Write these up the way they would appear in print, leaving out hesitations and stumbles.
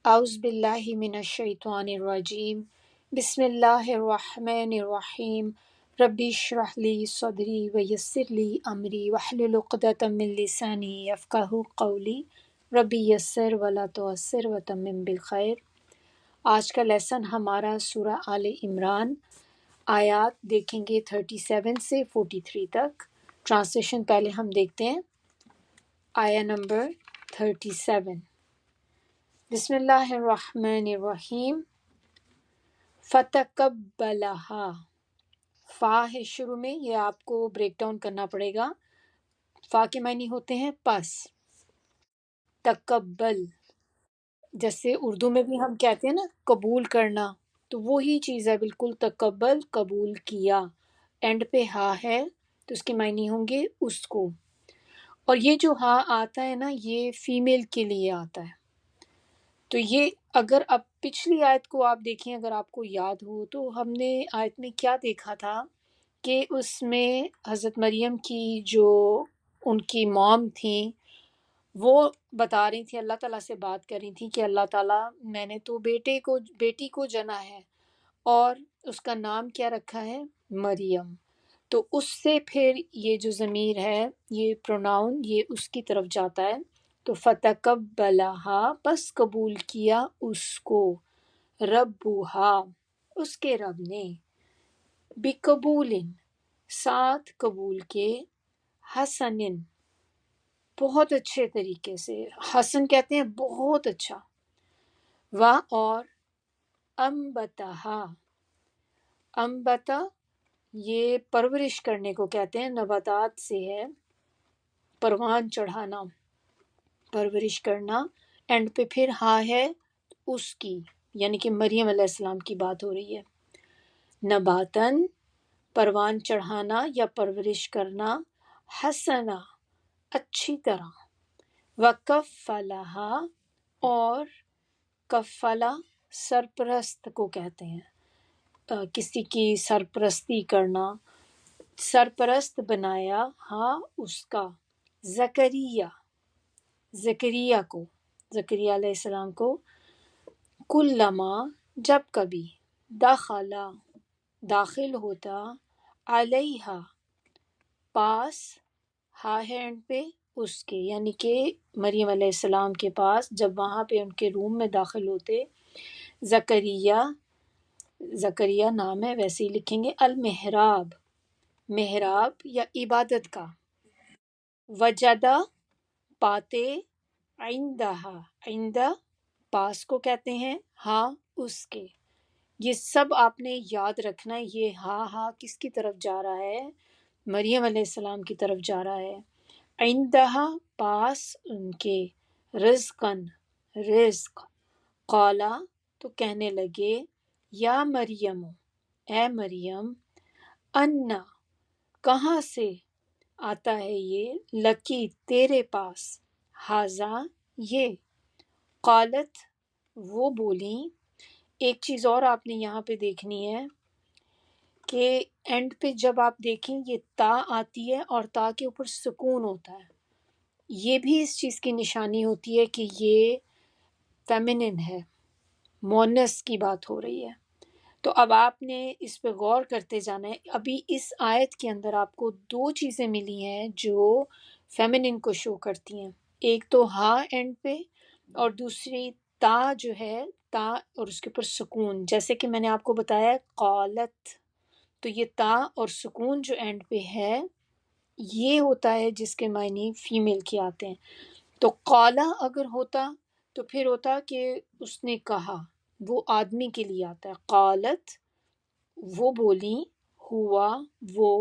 اعوذ باللہ من الشیطان الرجیم بسم اللہ الرحمن الرحیم ربی اشرح لی صدری ویسر لی امری واحلل عقدۃ من لسانی یفقہوا قولی ربی یسر ولا تعسر وتمم بالخیر۔ آج کا لیسن ہمارا سورہ آل عمران آیات دیکھیں گے 37 سے 43 تک۔ ٹرانسلیشن پہلے ہم دیکھتے ہیں۔ آیا نمبر 37، بسم اللہ الرحمن الرحیم۔ فتقبلہا، فا ہے شروع میں، یہ آپ کو بریک ڈاؤن کرنا پڑے گا۔ فا کے معنی ہوتے ہیں پس، تقبل، جیسے اردو میں بھی ہم کہتے ہیں نا قبول کرنا، تو وہی چیز ہے بالکل، تقبل قبول کیا، اینڈ پہ ہا ہے تو اس کے معنی ہوں گے اس کو۔ اور یہ جو ہا آتا ہے نا، یہ فیمیل کے لیے آتا ہے۔ تو یہ اگر اب پچھلی آیت کو آپ دیکھیں، اگر آپ کو یاد ہو تو ہم نے آیت میں کیا دیکھا تھا کہ اس میں حضرت مریم کی جو ان کی موم تھیں، وہ بتا رہی تھی، اللہ تعالیٰ سے بات کر رہی تھی کہ اللہ تعالیٰ میں نے تو بیٹی کو جنا ہے اور اس کا نام کیا رکھا ہے؟ مریم۔ تو اس سے پھر یہ جو ضمیر ہے، یہ پروناؤن، یہ اس کی طرف جاتا ہے۔ تو فتقبلہا، پس قبول کیا اس کو، ربہا، اس کے رب نے، بقبول، ساتھ قبول کے، حسن، بہت اچھے طریقے سے، حسن کہتے ہیں بہت اچھا، اور انبتہا، انبتا یہ پرورش کرنے کو کہتے ہیں، نباتات سے ہے، پروان چڑھانا، پرورش کرنا، اینڈ پہ پھر ہا ہے اس کی، یعنی کہ مریم علیہ السلام کی بات ہو رہی ہے۔ نباتن، پروان چڑھانا یا پرورش کرنا، حسنا، اچھی طرح، وکفلہا، اور کفلا سرپرست کو کہتے ہیں، کسی کی سرپرستی کرنا، سرپرست بنایا، ہاں اس کا، زکریا، زکریا کو، زکریا علیہ السلام کو، کلما، جب کبھی، داخلہ، داخل ہوتا، علیہا، پاس، ہا ہے اینڈ پہ اس کے، یعنی کہ مریم علیہ السلام کے پاس جب وہاں پہ ان کے روم میں داخل ہوتے، زکریا، زکریا نام ہے ویسے ہی لکھیں گے، المحراب، محراب یا عبادت کا، وجدہ، پاتے، عندہا، عندہ پاس کو کہتے ہیں، ہاں اس کے۔ یہ سب آپ نے یاد رکھنا ہے، یہ ہاں کس کی طرف جا رہا ہے؟ مریم علیہ السلام کی طرف جا رہا ہے۔ عندہا، پاس ان کے، رزقن، رزق، قالا، تو کہنے لگے، یا مریم، اے مریم، انا، کہاں سے آتا ہے یہ، لکی، تیرے پاس، ہاذا، یہ، قالت، وہ بولیں۔ ایک چیز اور آپ نے یہاں پہ دیکھنی ہے کہ اینڈ پہ جب آپ دیکھیں یہ تا آتی ہے اور تا کے اوپر سکون ہوتا ہے، یہ بھی اس چیز کی نشانی ہوتی ہے کہ یہ فیمنن ہے، مونس کی بات ہو رہی ہے۔ تو اب آپ نے اس پہ غور کرتے جانا ہے۔ ابھی اس آیت کے اندر آپ کو دو چیزیں ملی ہیں جو فیمنن کو شو کرتی ہیں، ایک تو ہا اینڈ پہ، اور دوسری تا جو ہے، تا اور اس کے اوپر سکون، جیسے کہ میں نے آپ کو بتایا قالت، تو یہ تا اور سکون جو اینڈ پہ ہے، یہ ہوتا ہے جس کے معنی فیمیل کے آتے ہیں۔ تو قالا اگر ہوتا تو پھر ہوتا کہ اس نے کہا، وہ آدمی کے لیے آتا ہے، قالت، وہ بولی، ہوا، وہ،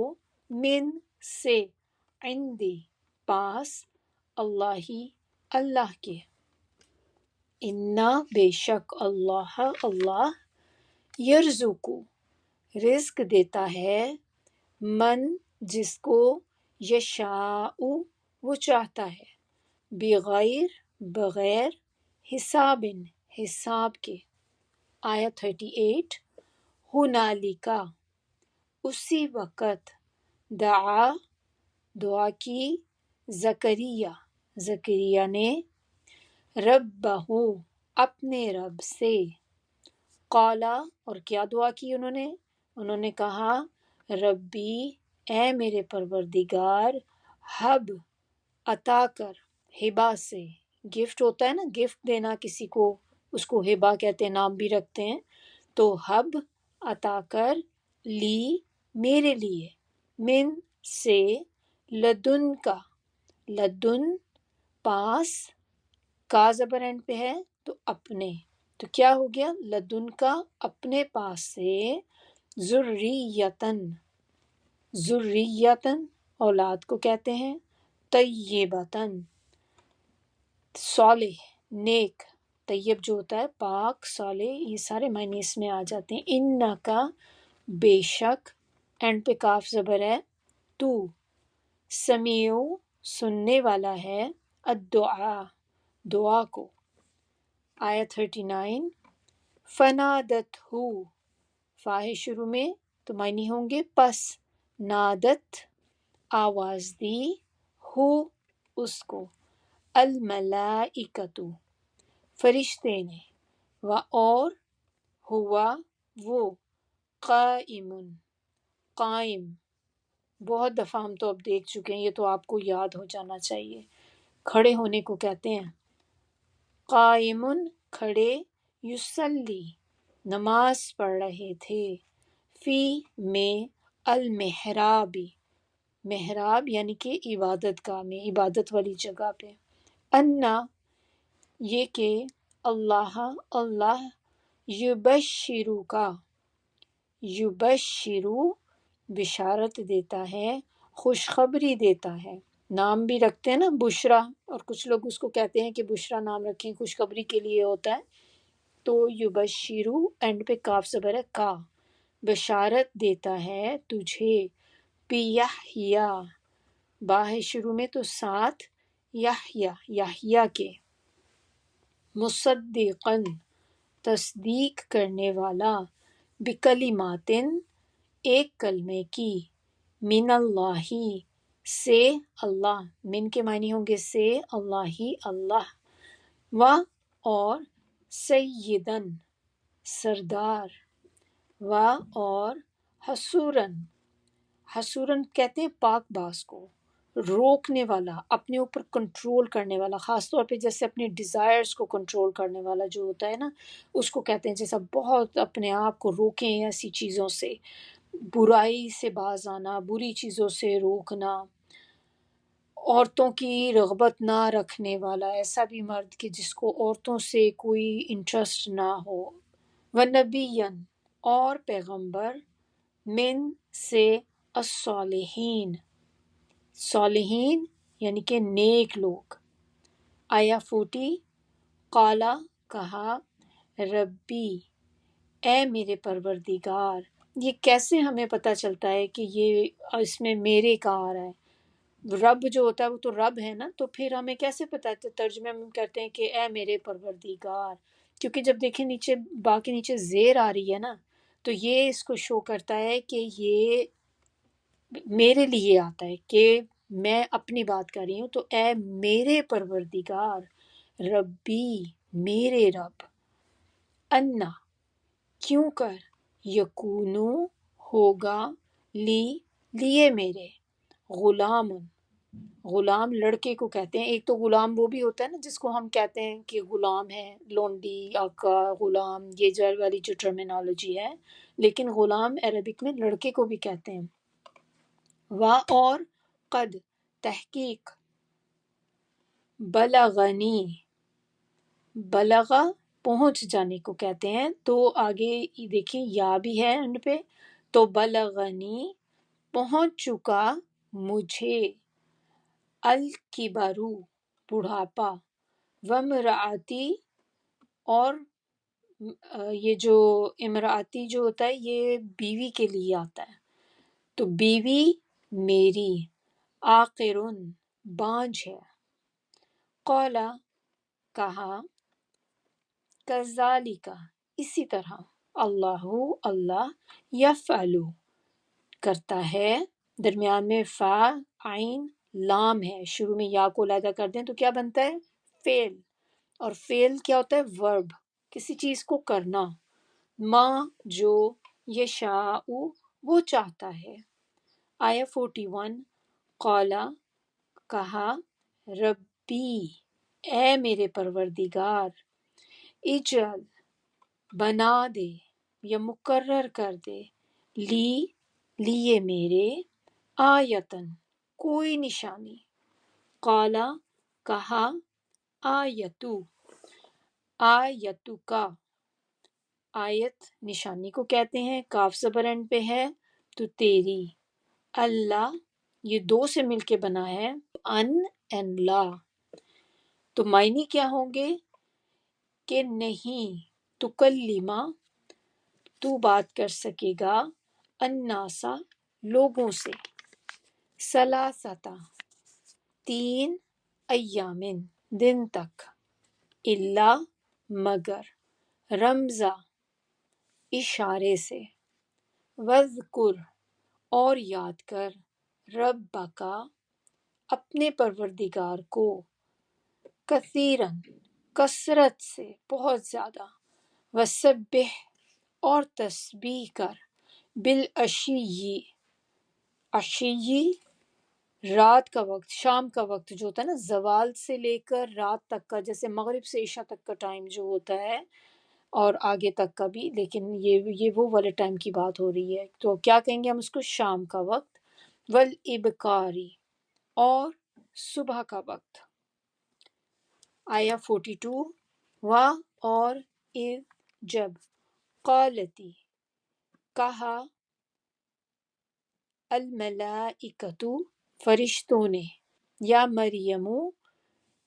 من، سے، عندی، پاس، اللہ، اللہ کے، انا، بے شک، اللہ، اللہ، یرزقو، رزق دیتا ہے، من، جس کو، یشاء، وہ چاہتا ہے، بغیر، بغیر، حساب، حساب کے۔ آیا 38، ہنالکا، اسی وقت، دعا، دعا کی، زکریا، زکریا نے، ربہو، اپنے رب سے. قالا، اور کیا دعا کی انہوں نے کہا ربی، اے میرے پروردگار، حب، عطا کر، ہبا سے. گفٹ ہوتا ہے نا، گفٹ دینا کسی کو، اس کو ہبا کہتے ہیں، نام بھی رکھتے ہیں. تو حب، عطا کر، لی، میرے لیے، من، سے، لدن کا، لدن، پاس، کا زبر اینڈ پہ ہے تو اپنے، تو کیا ہو گیا؟ لدن کا، اپنے پاس سے، ذریتن، ذریتن اولاد کو کہتے ہیں، طیبتن، صالح، نیک. طیب جو ہوتا ہے پاک، صالح، یہ سارے معنی اس میں آ جاتے ہیں. انکا، بے شک، اینڈ پہ کاف زبر ہے، تو، سمیع، سننے والا ہے، الدعا، دعا کو. آیت 39. فنادت ہو، فا ہے شروع میں تو معنی ہوں گے پس، نادت، آواز دی، ہو، اس کو، الملائکۃ، فرشتے نے، اور، ہوا، وہ، قائم، قائم. بہت دفعہ ہم تو اب دیکھ چکے ہیں، یہ تو آپ کو یاد ہو جانا چاہیے. کھڑے ہونے کو کہتے ہیں قائم، کھڑے، یصلی، نماز پڑھ رہے تھے، فی، میں، المحرابی، محراب یعنی کہ عبادت گاہ میں، عبادت والی جگہ پہ. انا، یہ کہ، اللہ، اللہ، یبشرو کا، یبشرو، بشارت دیتا ہے، خوشخبری دیتا ہے. نام بھی رکھتے ہیں نا بشرا، اور کچھ لوگ اس کو کہتے ہیں کہ بشرا نام رکھیں، خوشخبری کے لیے ہوتا ہے. تو یبشرو، اینڈ پہ کاف زبر ہے، کا، بشارت دیتا ہے تجھے، بیحییٰ، با ہے شروع میں تو ساتھ، یحییٰ، یحییٰ کے، مصدقاً، تصدیق کرنے والا، بکلماتن، ایک کلمے کی، من اللہ، سے اللہ. من کے معنی ہوں گے سے، اللہ ہی اللہ. و، اور، سیدن، سردار، و، اور، حسورن، حسورن کہتے ہیں پاک باز کو، روکنے والا، اپنے اوپر کنٹرول کرنے والا. خاص طور پہ جیسے اپنے ڈیزائرز کو کنٹرول کرنے والا جو ہوتا ہے نا، اس کو کہتے ہیں. جیسا بہت اپنے آپ کو روکیں ایسی چیزوں سے، برائی سے باز آنا، بری چیزوں سے روکنا، عورتوں کی رغبت نہ رکھنے والا، ایسا بھی مرد کہ جس کو عورتوں سے کوئی انٹرسٹ نہ ہو. ونبیًا، اور پیغمبر، من، سے، الصالحین، صالحین یعنی کہ نیک لوگ. آیا 40. قالا، کہا، ربی، اے میرے پروردگار. یہ کیسے ہمیں پتہ چلتا ہے کہ یہ اس میں میرے کا آ رہا ہے؟ رب جو ہوتا ہے وہ تو رب ہے نا، تو پھر ہمیں کیسے پتہ ہے؟ ترجمے میں ہم کرتے ہیں کہ اے میرے پروردگار، کیونکہ جب دیکھیں نیچے با کے نیچے زیر آ رہی ہے نا، تو یہ اس کو شو کرتا ہے کہ یہ میرے لیے آتا ہے، کہ میں اپنی بات کر رہی ہوں. تو اے میرے پروردگار، ربی، میرے رب، انا، کیوں کر، یکونو، ہوگا، لی، لیے میرے، غلام، غلام لڑکے کو کہتے ہیں. ایک تو غلام وہ بھی ہوتا ہے نا جس کو ہم کہتے ہیں کہ غلام ہے، لونڈی، آقا، غلام، یہ جر والی جو ٹرمینالوجی ہے، لیکن غلام عربک میں لڑکے کو بھی کہتے ہیں. وا، اور، قد، تحقیق، بلغنی، بلغا، پہنچ جانے کو کہتے ہیں. تو آگے دیکھیں یا بھی ہے ان پہ، تو بلغنی، پہنچ چکا مجھے، الکبرو، بڑھاپا، وامرأتی، اور یہ جو امراتی جو ہوتا ہے یہ بیوی کے لیے آتا ہے، تو بیوی میری، آقرن، بانجھ ہے. قولا، کہا، کذالک، اسی طرح، اللہ، اللہ، یفعلو، کرتا ہے. درمیان میں فا، عین، لام ہے، شروع میں یا کو علیحدہ کر دیں تو کیا بنتا ہے؟ فعل. اور فعل کیا ہوتا ہے؟ ورب، کسی چیز کو کرنا. ما جو، یشاء وہ چاہتا ہے. آیا 41. قالا کہا، ربی اے میرے پروردگار، اجعل بنا دے یا مقرر کر دے، لیے میرے، آیتن کوئی نشانی. قالا کہا، آیتو کا، آیت نشانی کو کہتے ہیں، کاف زبر اینڈ پہ ہے تو تیری. اللہ یہ دو سے مل کے بنا ہے، ان اینڈ لا. تو معنی کیا ہوں گے کہ نہیں، تکلیما تو بات کر سکے گا، الناسا لوگوں سے، ثلاثتا 3 ایامن دن تک، الا مگر، رمزا اشارے سے، وذکر اور یاد کر، ربکا اپنے پروردگار کو، کثیرن کثرت سے بہت زیادہ، وسبح اور تسبیح کر، بالعشی عشی رات کا وقت، شام کا وقت جو ہوتا ہے نا، زوال سے لے کر رات تک کا، جیسے مغرب سے عشاء تک کا ٹائم جو ہوتا ہے اور آگے تک کا بھی، لیکن یہ وہ والے ٹائم کی بات ہو رہی ہے، تو کیا کہیں گے ہم اس کو؟ شام کا وقت. والابکاری اور صبح کا وقت. آیا 42. اور اذ جب، قالتی کہا، الملائکۃ فرشتوں نے، یا مریم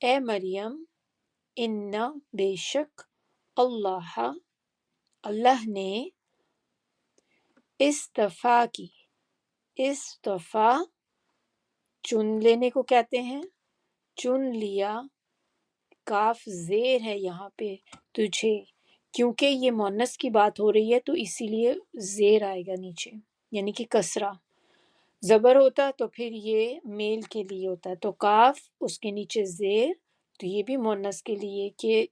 اے مریم، ان بے شک، اللہ نے، استفا کی، استفا چن لینے کو کہتے ہیں، چن لیا، کاف زیر ہے یہاں پہ، تجھے، کیونکہ یہ مونس کی بات ہو رہی ہے تو اسی لیے زیر آئے گا نیچے، یعنی کہ کسرہ. زبر ہوتا تو پھر یہ میل کے لیے ہوتا ہے، تو کاف اس کے نیچے زیر، تو یہ بھی مونس کے لیے کہ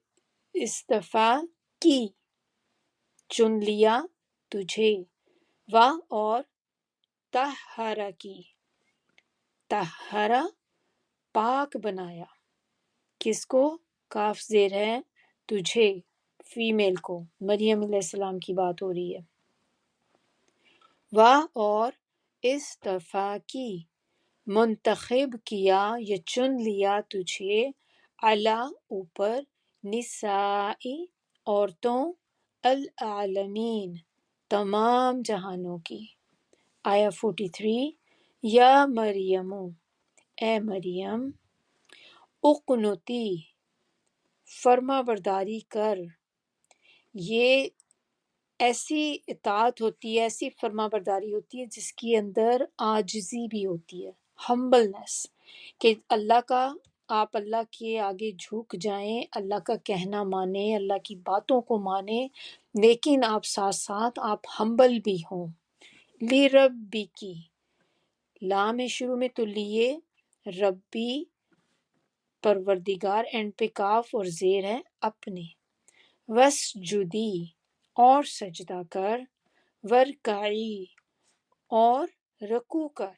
استفا کی، چن لیا تجھے، اور طہرا کی، طہرا پاک بنایا، کس کو؟ کاف زیر ہے تجھے، فیمیل کو، مریم علیہ السلام کی بات ہو رہی ہے. اور استفا کی، منتخب کیا یا چن لیا تجھے، علی اوپر، نسائی عورتوں، العالمین تمام جہانوں کی. آیا 43. یا مریم اے مریم، اقنتی فرما برداری کر. یہ ایسی اطاعت ہوتی ہے، ایسی فرما برداری ہوتی ہے جس کے اندر عاجزی بھی ہوتی ہے، ہمبلنس، کہ آپ اللہ کے آگے جھک جائیں، اللہ کا کہنا مانیں، اللہ کی باتوں کو مانیں، لیکن آپ ساتھ ساتھ آپ ہمبل بھی ہوں. لی ربی کی، لام ہے شروع میں تو لیے، ربی پروردگار، اینڈ پہ کاف اور زیر ہے اپنے. وسجدی اور سجدہ کر، ورکعی اور رکوع کر،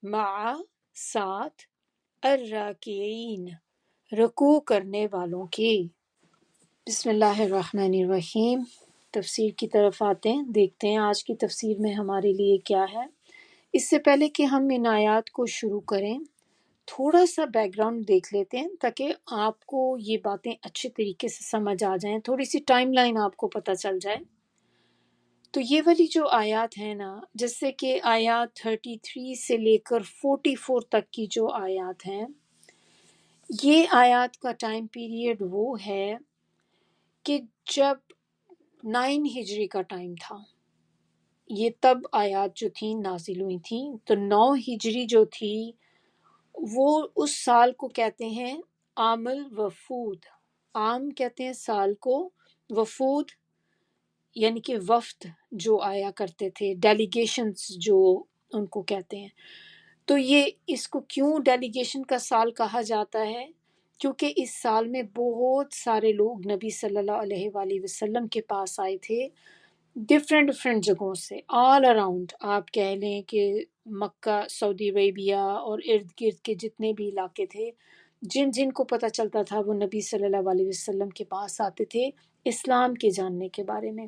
مع ساتھ، الراکعین رکوع کرنے والوں کے. بسم اللہ الرحمن الرحیم. تفسیر کی طرف آتے ہیں، دیکھتے ہیں آج کی تفسیر میں ہمارے لیے کیا ہے. اس سے پہلے کہ ہم ان آیات کو شروع کریں، تھوڑا سا بیک گراؤنڈ دیکھ لیتے ہیں تاکہ آپ کو یہ باتیں اچھے طریقے سے سمجھ آ جائیں، تھوڑی سی ٹائم لائن آپ کو پتہ چل جائے. تو یہ والی جو آیات ہیں نا، جیسے کہ آیات 33 سے لے کر 44 تک کی جو آیات ہیں، یہ آیات کا ٹائم پیریڈ وہ ہے کہ جب 9 ہجری کا ٹائم تھا. یہ تب آیات جو تھیں نازل ہوئی تھیں. تو 9 ہجری جو تھی وہ اس سال کو کہتے ہیں عام الوفود. عام کہتے ہیں سال کو، وفود یعنی کہ وفد جو آیا کرتے تھے، ڈیلیگیشنز جو ان کو کہتے ہیں. تو یہ اس کو کیوں ڈیلیگیشن کا سال کہا جاتا ہے؟ کیونکہ اس سال میں بہت سارے لوگ نبی صلی اللہ علیہ وآلہ وسلم کے پاس آئے تھے، ڈفرینٹ جگہوں سے، آل اراؤنڈ آپ کہہ لیں کہ مکہ، سعودی عربیہ اور ارد گرد کے جتنے بھی علاقے تھے، جن جن کو پتہ چلتا تھا وہ نبی صلی اللہ علیہ وسلم کے پاس آتے تھے اسلام کے جاننے کے بارے میں۔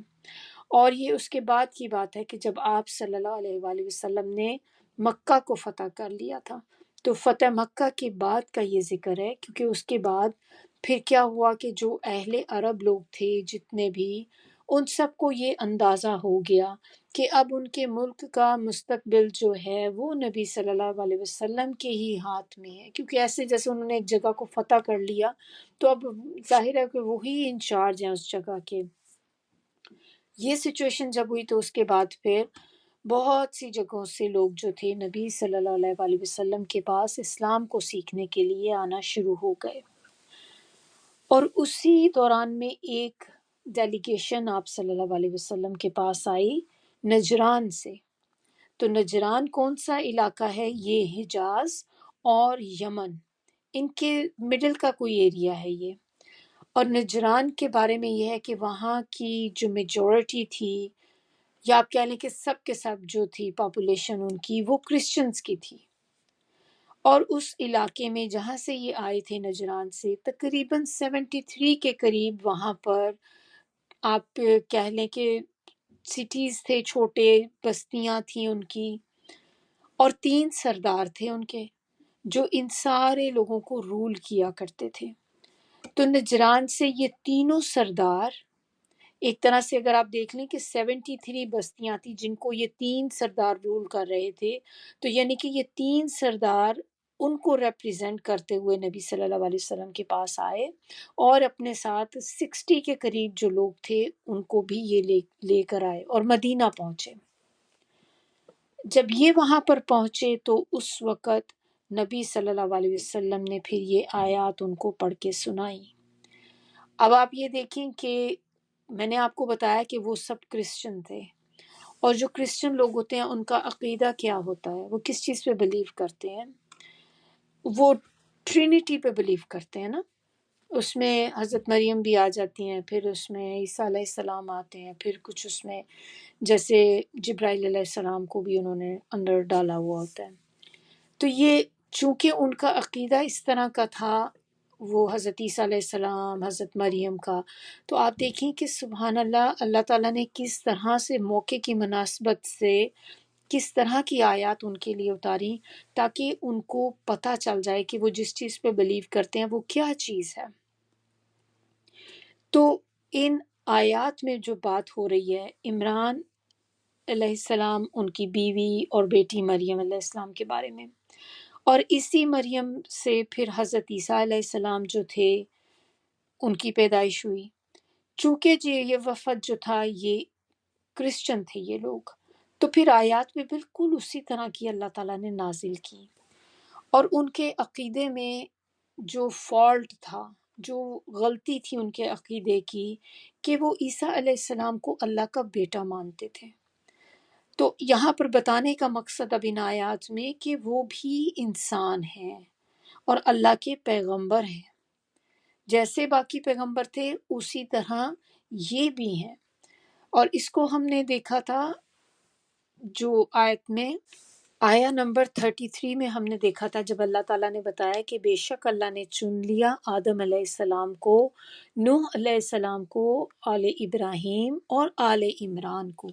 اور یہ اس کے بعد کی بات ہے کہ جب آپ صلی اللہ علیہ وآلہ وسلم نے مکہ کو فتح کر لیا تھا، تو فتح مکہ کے بعد کا یہ ذکر ہے، کیونکہ اس کے بعد پھر کیا ہوا کہ جو اہل عرب لوگ تھے جتنے بھی، ان سب کو یہ اندازہ ہو گیا کہ اب ان کے ملک کا مستقبل جو ہے وہ نبی صلی اللہ علیہ وسلم کے ہی ہاتھ میں ہے، کیونکہ ایسے جیسے انہوں نے ایک جگہ کو فتح کر لیا تو اب ظاہر ہے کہ وہی انچارج ہیں اس جگہ کے۔ یہ سچویشن جب ہوئی تو اس کے بعد پھر بہت سی جگہوں سے لوگ جو تھے نبی صلی اللہ علیہ وسلم کے پاس اسلام کو سیکھنے کے لیے آنا شروع ہو گئے، اور اسی دوران میں ایک ڈیلیگیشن آپ صلی اللہ علیہ وسلم کے پاس آئی نجران سے۔ تو نجران کون سا علاقہ ہے؟ یہ حجاز اور یمن، ان کے مڈل کا کوئی ایریا ہے یہ۔ اور نجران کے بارے میں یہ ہے کہ وہاں کی جو میجورٹی تھی، یا آپ کہہ لیں کہ سب کے سب جو تھی پاپولیشن ان کی، وہ کرسچنز کی تھی۔ اور اس علاقے میں جہاں سے یہ آئے تھے نجران سے، تقریباً 73 کے قریب وہاں پر آپ کہہ لیں کہ سٹیز تھے، چھوٹے بستیاں تھیں ان کی، اور 3 سردار تھے ان کے جو ان سارے لوگوں کو رول کیا کرتے تھے۔ تو نجران سے یہ تینوں سردار، ایک طرح سے اگر آپ دیکھ لیں کہ 73 بستیاں تھیں جن کو یہ 3 سردار رول کر رہے تھے، تو یعنی کہ یہ 3 سردار ان کو ریپریزنٹ کرتے ہوئے نبی صلی اللہ علیہ وسلم کے پاس آئے، اور اپنے ساتھ 60 کے قریب جو لوگ تھے ان کو بھی یہ لے کر آئے اور مدینہ پہنچے۔ جب یہ وہاں پر پہنچے تو اس وقت نبی صلی اللہ علیہ وسلم نے پھر یہ آیات ان کو پڑھ کے سنائی۔ اب آپ یہ دیکھیں کہ میں نے آپ کو بتایا کہ وہ سب کرسچن تھے، اور جو کرسچن لوگ ہوتے ہیں ان کا عقیدہ کیا ہوتا ہے، وہ کس چیز پہ بلیو کرتے ہیں؟ وہ ٹرینٹی پہ بلیو کرتے ہیں نا۔ اس میں حضرت مریم بھی آ جاتی ہیں، پھر اس میں عیسیٰ علیہ السلام آتے ہیں، پھر کچھ اس میں جیسے جبرائیل علیہ السلام کو بھی انہوں نے اندر ڈالا ہوا ہوتا ہے۔ تو یہ چونکہ ان کا عقیدہ اس طرح کا تھا، وہ حضرت عیسیٰ علیہ السلام، حضرت مریم کا، تو آپ دیکھیں کہ سبحان اللہ، اللہ تعالیٰ نے کس طرح سے موقع کی مناسبت سے کس طرح کی آیات ان کے لیے اتاری، تاکہ ان کو پتہ چل جائے کہ وہ جس چیز پہ بلیو کرتے ہیں وہ کیا چیز ہے۔ تو ان آیات میں جو بات ہو رہی ہے عمران علیہ السلام، ان کی بیوی اور بیٹی مریم علیہ السلام کے بارے میں، اور اسی مریم سے پھر حضرت عیسیٰ علیہ السلام جو تھے ان کی پیدائش ہوئی۔ چونکہ یہ وفد جو تھا یہ کرسچن تھے یہ لوگ، تو پھر آیات میں بالکل اسی طرح کی اللہ تعالیٰ نے نازل کی، اور ان کے عقیدے میں جو فالٹ تھا، جو غلطی تھی ان کے عقیدے کی، کہ وہ عیسیٰ علیہ السلام کو اللہ کا بیٹا مانتے تھے۔ تو یہاں پر بتانے کا مقصد اب ان آیات میں کہ وہ بھی انسان ہیں اور اللہ کے پیغمبر ہیں، جیسے باقی پیغمبر تھے اسی طرح یہ بھی ہیں۔ اور اس کو ہم نے دیکھا تھا جو آیت میں، آیا نمبر 33 میں ہم نے دیکھا تھا، جب اللہ تعالیٰ نے بتایا کہ بے شک اللہ نے چن لیا آدم علیہ السلام کو، نوح علیہ السلام کو، آل ابراہیم اور آل عمران کو۔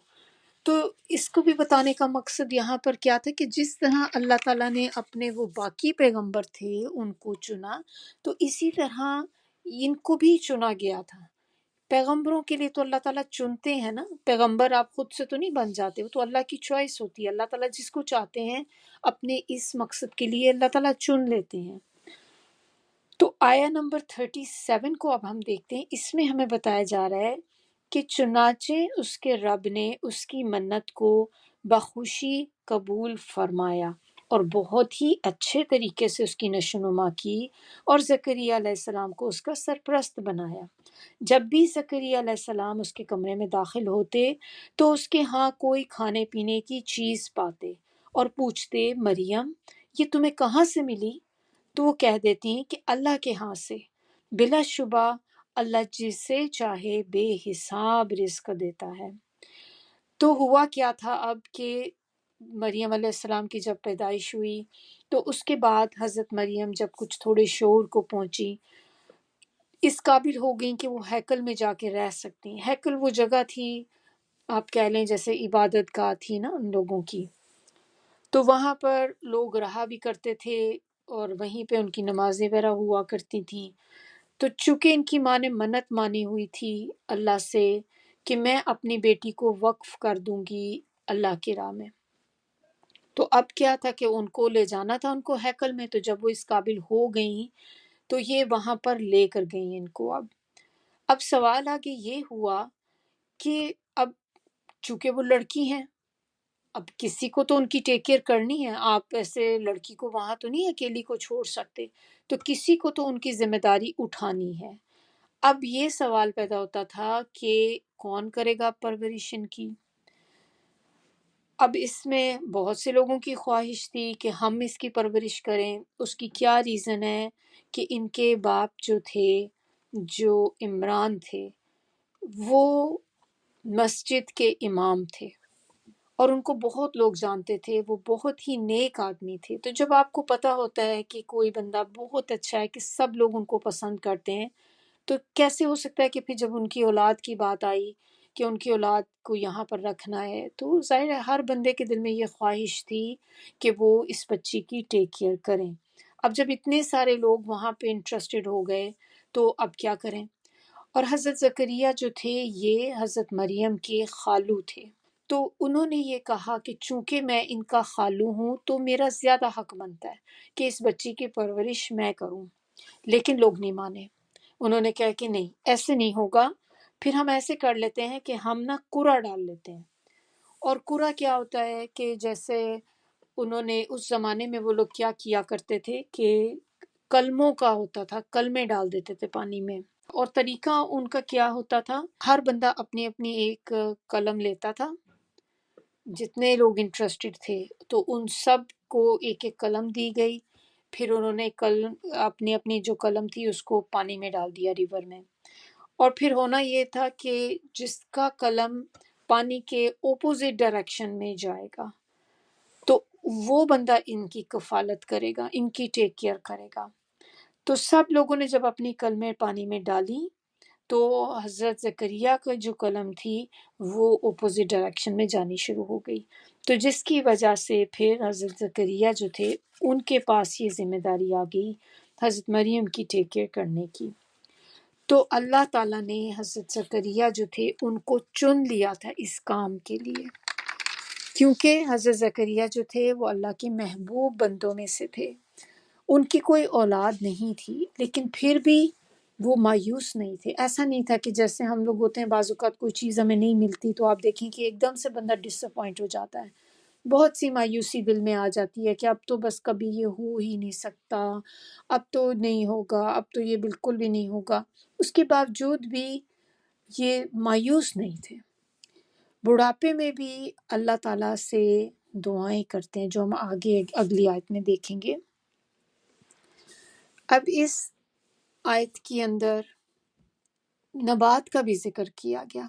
تو اس کو بھی بتانے کا مقصد یہاں پر کیا تھا کہ جس طرح اللہ تعالیٰ نے اپنے وہ باقی پیغمبر تھے ان کو چنا، تو اسی طرح ان کو بھی چنا گیا تھا۔ پیغمبروں کے لیے تو اللہ تعالیٰ چنتے ہیں نا، پیغمبر آپ خود سے تو نہیں بن جاتے، وہ تو اللہ کی چوائس ہوتی ہے، اللہ تعالیٰ جس کو چاہتے ہیں اپنے اس مقصد کے لیے اللہ تعالیٰ چن لیتے ہیں۔ تو آیا نمبر 37 کو اب ہم دیکھتے ہیں، اس میں ہمیں بتایا جا رہا ہے کہ چنانچہ اس کے رب نے اس کی منت کو بخوشی قبول فرمایا اور بہت ہی اچھے طریقے سے اس کی نشوونما کی، اور زکریا علیہ السلام کو اس کا سرپرست بنایا۔ جب بھی زکریا علیہ السلام اس کے کمرے میں داخل ہوتے تو اس کے ہاں کوئی کھانے پینے کی چیز پاتے اور پوچھتے، مریم یہ تمہیں کہاں سے ملی؟ تو وہ کہہ دیتی ہیں کہ اللہ کے ہاں سے بلا شبہ اللہ جسے چاہے بے حساب رزق دیتا ہے۔ تو ہوا کیا تھا اب کہ مریم علیہ السلام کی جب پیدائش ہوئی تو اس کے بعد حضرت مریم جب کچھ تھوڑے شعور کو پہنچی، اس قابل ہو گئیں کہ وہ ہیکل میں جا کے رہ سکتی ہیں۔ ہیکل وہ جگہ تھی، آپ کہہ لیں جیسے عبادت گاہ تھی نا ان لوگوں کی، تو وہاں پر لوگ رہا بھی کرتے تھے اور وہیں پہ ان کی نمازیں وغیرہ ہوا کرتی تھیں۔ تو چونکہ ان کی ماں نے منت مانی ہوئی تھی اللہ سے کہ میں اپنی بیٹی کو وقف کر دوں گی اللہ کی راہ میں، تو اب کیا تھا کہ ان کو لے جانا تھا ان کو ہیکل میں، تو جب وہ اس قابل ہو گئیں تو یہ وہاں پر لے کر گئیں ان کو۔ اب سوال آگے یہ ہوا کہ اب چونکہ وہ لڑکی ہیں، اب کسی کو تو ان کی ٹیک کیئر کرنی ہے، آپ ایسے لڑکی کو وہاں تو نہیں اکیلی کو چھوڑ سکتے، تو کسی کو تو ان کی ذمہ داری اٹھانی ہے۔ اب یہ سوال پیدا ہوتا تھا کہ کون کرے گا پرورش ان کی؟ اب اس میں بہت سے لوگوں کی خواہش تھی کہ ہم اس کی پرورش کریں۔ اس کی کیا ریزن ہے کہ ان کے باپ جو تھے، جو عمران تھے، وہ مسجد کے امام تھے اور ان کو بہت لوگ جانتے تھے، وہ بہت ہی نیک آدمی تھے۔ تو جب آپ کو پتہ ہوتا ہے کہ کوئی بندہ بہت اچھا ہے کہ سب لوگ ان کو پسند کرتے ہیں، تو کیسے ہو سکتا ہے کہ پھر جب ان کی اولاد کی بات آئی کہ ان کی اولاد کو یہاں پر رکھنا ہے، تو ظاہر ہے ہر بندے کے دل میں یہ خواہش تھی کہ وہ اس بچی کی ٹیک کیئر کریں۔ اب جب اتنے سارے لوگ وہاں پہ انٹرسٹڈ ہو گئے تو اب کیا کریں؟ اور حضرت زکریا جو تھے یہ حضرت مریم کے خالو تھے، تو انہوں نے یہ کہا کہ چونکہ میں ان کا خالو ہوں تو میرا زیادہ حق بنتا ہے کہ اس بچی کی پرورش میں کروں، لیکن لوگ نہیں مانے۔ انہوں نے کہا کہ نہیں، ایسے نہیں ہوگا، پھر ہم ایسے کر لیتے ہیں کہ ہم نا قرعہ ڈال لیتے ہیں۔ اور قرعہ کیا ہوتا ہے کہ جیسے انہوں نے اس زمانے میں وہ لوگ کیا کیا کرتے تھے کہ کلموں کا ہوتا تھا، کلمے ڈال دیتے تھے پانی میں، اور طریقہ ان کا کیا ہوتا تھا، ہر بندہ اپنی اپنی ایک قلم لیتا تھا، جتنے لوگ انٹرسٹڈ تھے تو ان سب کو ایک ایک قلم دی گئی، پھر انہوں نے اپنی اپنی جو قلم تھی اس کو پانی میں ڈال دیا، ریور میں، اور پھر ہونا یہ تھا کہ جس کا قلم پانی کے اپوزٹ ڈائریکشن میں جائے گا تو وہ بندہ ان کی کفالت کرے گا، ان کی ٹیک کیئر کرے گا۔ تو سب لوگوں نے جب اپنی قلمیں پانی میں ڈالی تو حضرت زکریا کا جو قلم تھی وہ اپوزٹ ڈائریکشن میں جانی شروع ہو گئی، تو جس کی وجہ سے پھر حضرت زکریا جو تھے ان کے پاس یہ ذمہ داری آ گئی حضرت مریم کی ٹیک کیئر کرنے کی۔ تو اللہ تعالیٰ نے حضرت زکریا جو تھے ان کو چن لیا تھا اس کام کے لیے، کیونکہ حضرت زکریا جو تھے وہ اللہ کے محبوب بندوں میں سے تھے۔ ان کی کوئی اولاد نہیں تھی، لیکن پھر بھی وہ مایوس نہیں تھے۔ ایسا نہیں تھا کہ جیسے ہم لوگ ہوتے ہیں بعض اوقات کوئی چیز ہمیں نہیں ملتی تو آپ دیکھیں کہ ایک دم سے بندہ ڈس اپوائنٹ ہو جاتا ہے، بہت سی مایوسی دل میں آ جاتی ہے کہ اب تو بس کبھی یہ ہو ہی نہیں سکتا، اب تو نہیں ہوگا، اب تو یہ بالکل بھی نہیں ہوگا۔ اس کے باوجود بھی یہ مایوس نہیں تھے۔ بڑھاپے میں بھی اللہ تعالیٰ سے دعائیں کرتے ہیں، جو ہم آگے اگلی آیت میں دیکھیں گے۔ اب اس آیت کے اندر نبات کا بھی ذکر کیا گیا،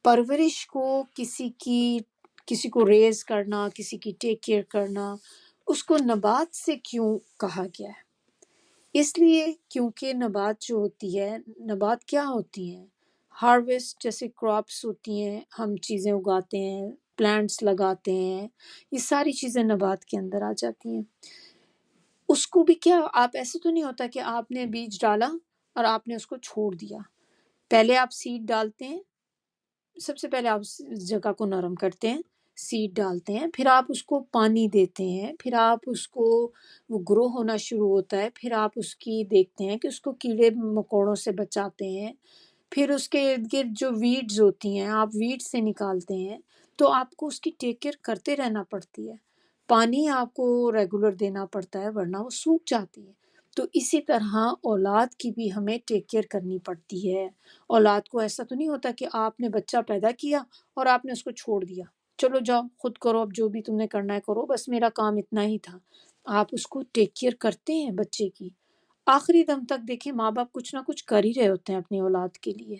پرورش کو کسی کو ریز کرنا، کسی کی ٹیک کیئر کرنا، اس کو نبات سے کیوں کہا گیا ہے؟ اس لیے کیونکہ نبات جو ہوتی ہے، نبات کیا ہوتی ہیں؟ ہارویسٹ، جیسے کراپس ہوتی ہیں، ہم چیزیں اگاتے ہیں، پلانٹس لگاتے ہیں، یہ ساری چیزیں نبات کے اندر آ جاتی ہیں۔ اس کو بھی کیا، آپ ایسے تو نہیں ہوتا کہ آپ نے بیج ڈالا اور آپ نے اس کو چھوڑ دیا، پہلے آپ سیڈ ڈالتے ہیں، سب سے پہلے آپ اس جگہ کو نرم کرتے ہیں، سیڈ ڈالتے ہیں، پھر آپ اس کو پانی دیتے ہیں، پھر آپ اس کو وہ گرو ہونا شروع ہوتا ہے، پھر آپ اس کی دیکھتے ہیں کہ اس کو کیڑے مکوڑوں سے بچاتے ہیں، پھر اس کے ارد گرد جو ویڈز ہوتی ہیں آپ ویڈ سے نکالتے ہیں، تو آپ کو اس کی ٹیک کیئر کرتے رہنا پڑتی ہے، پانی آپ کو ریگولر دینا پڑتا ہے ورنہ وہ سوکھ جاتی ہے۔ تو اسی طرح اولاد کی بھی ہمیں ٹیک کیئر کرنی پڑتی ہے۔ اولاد کو ایسا تو نہیں ہوتا کہ آپ نے بچہ پیدا کیا اور آپ نے اس کو چھوڑ دیا، چلو جاؤ خود کرو، اب جو بھی تم نے کرنا ہے کرو، بس میرا کام اتنا ہی تھا۔ آپ اس کو ٹیک کیئر کرتے ہیں بچے کی؟ آخری دم تک دیکھیں ماں باپ کچھ نہ کچھ کر ہی رہے ہوتے ہیں اپنی اولاد کے لیے.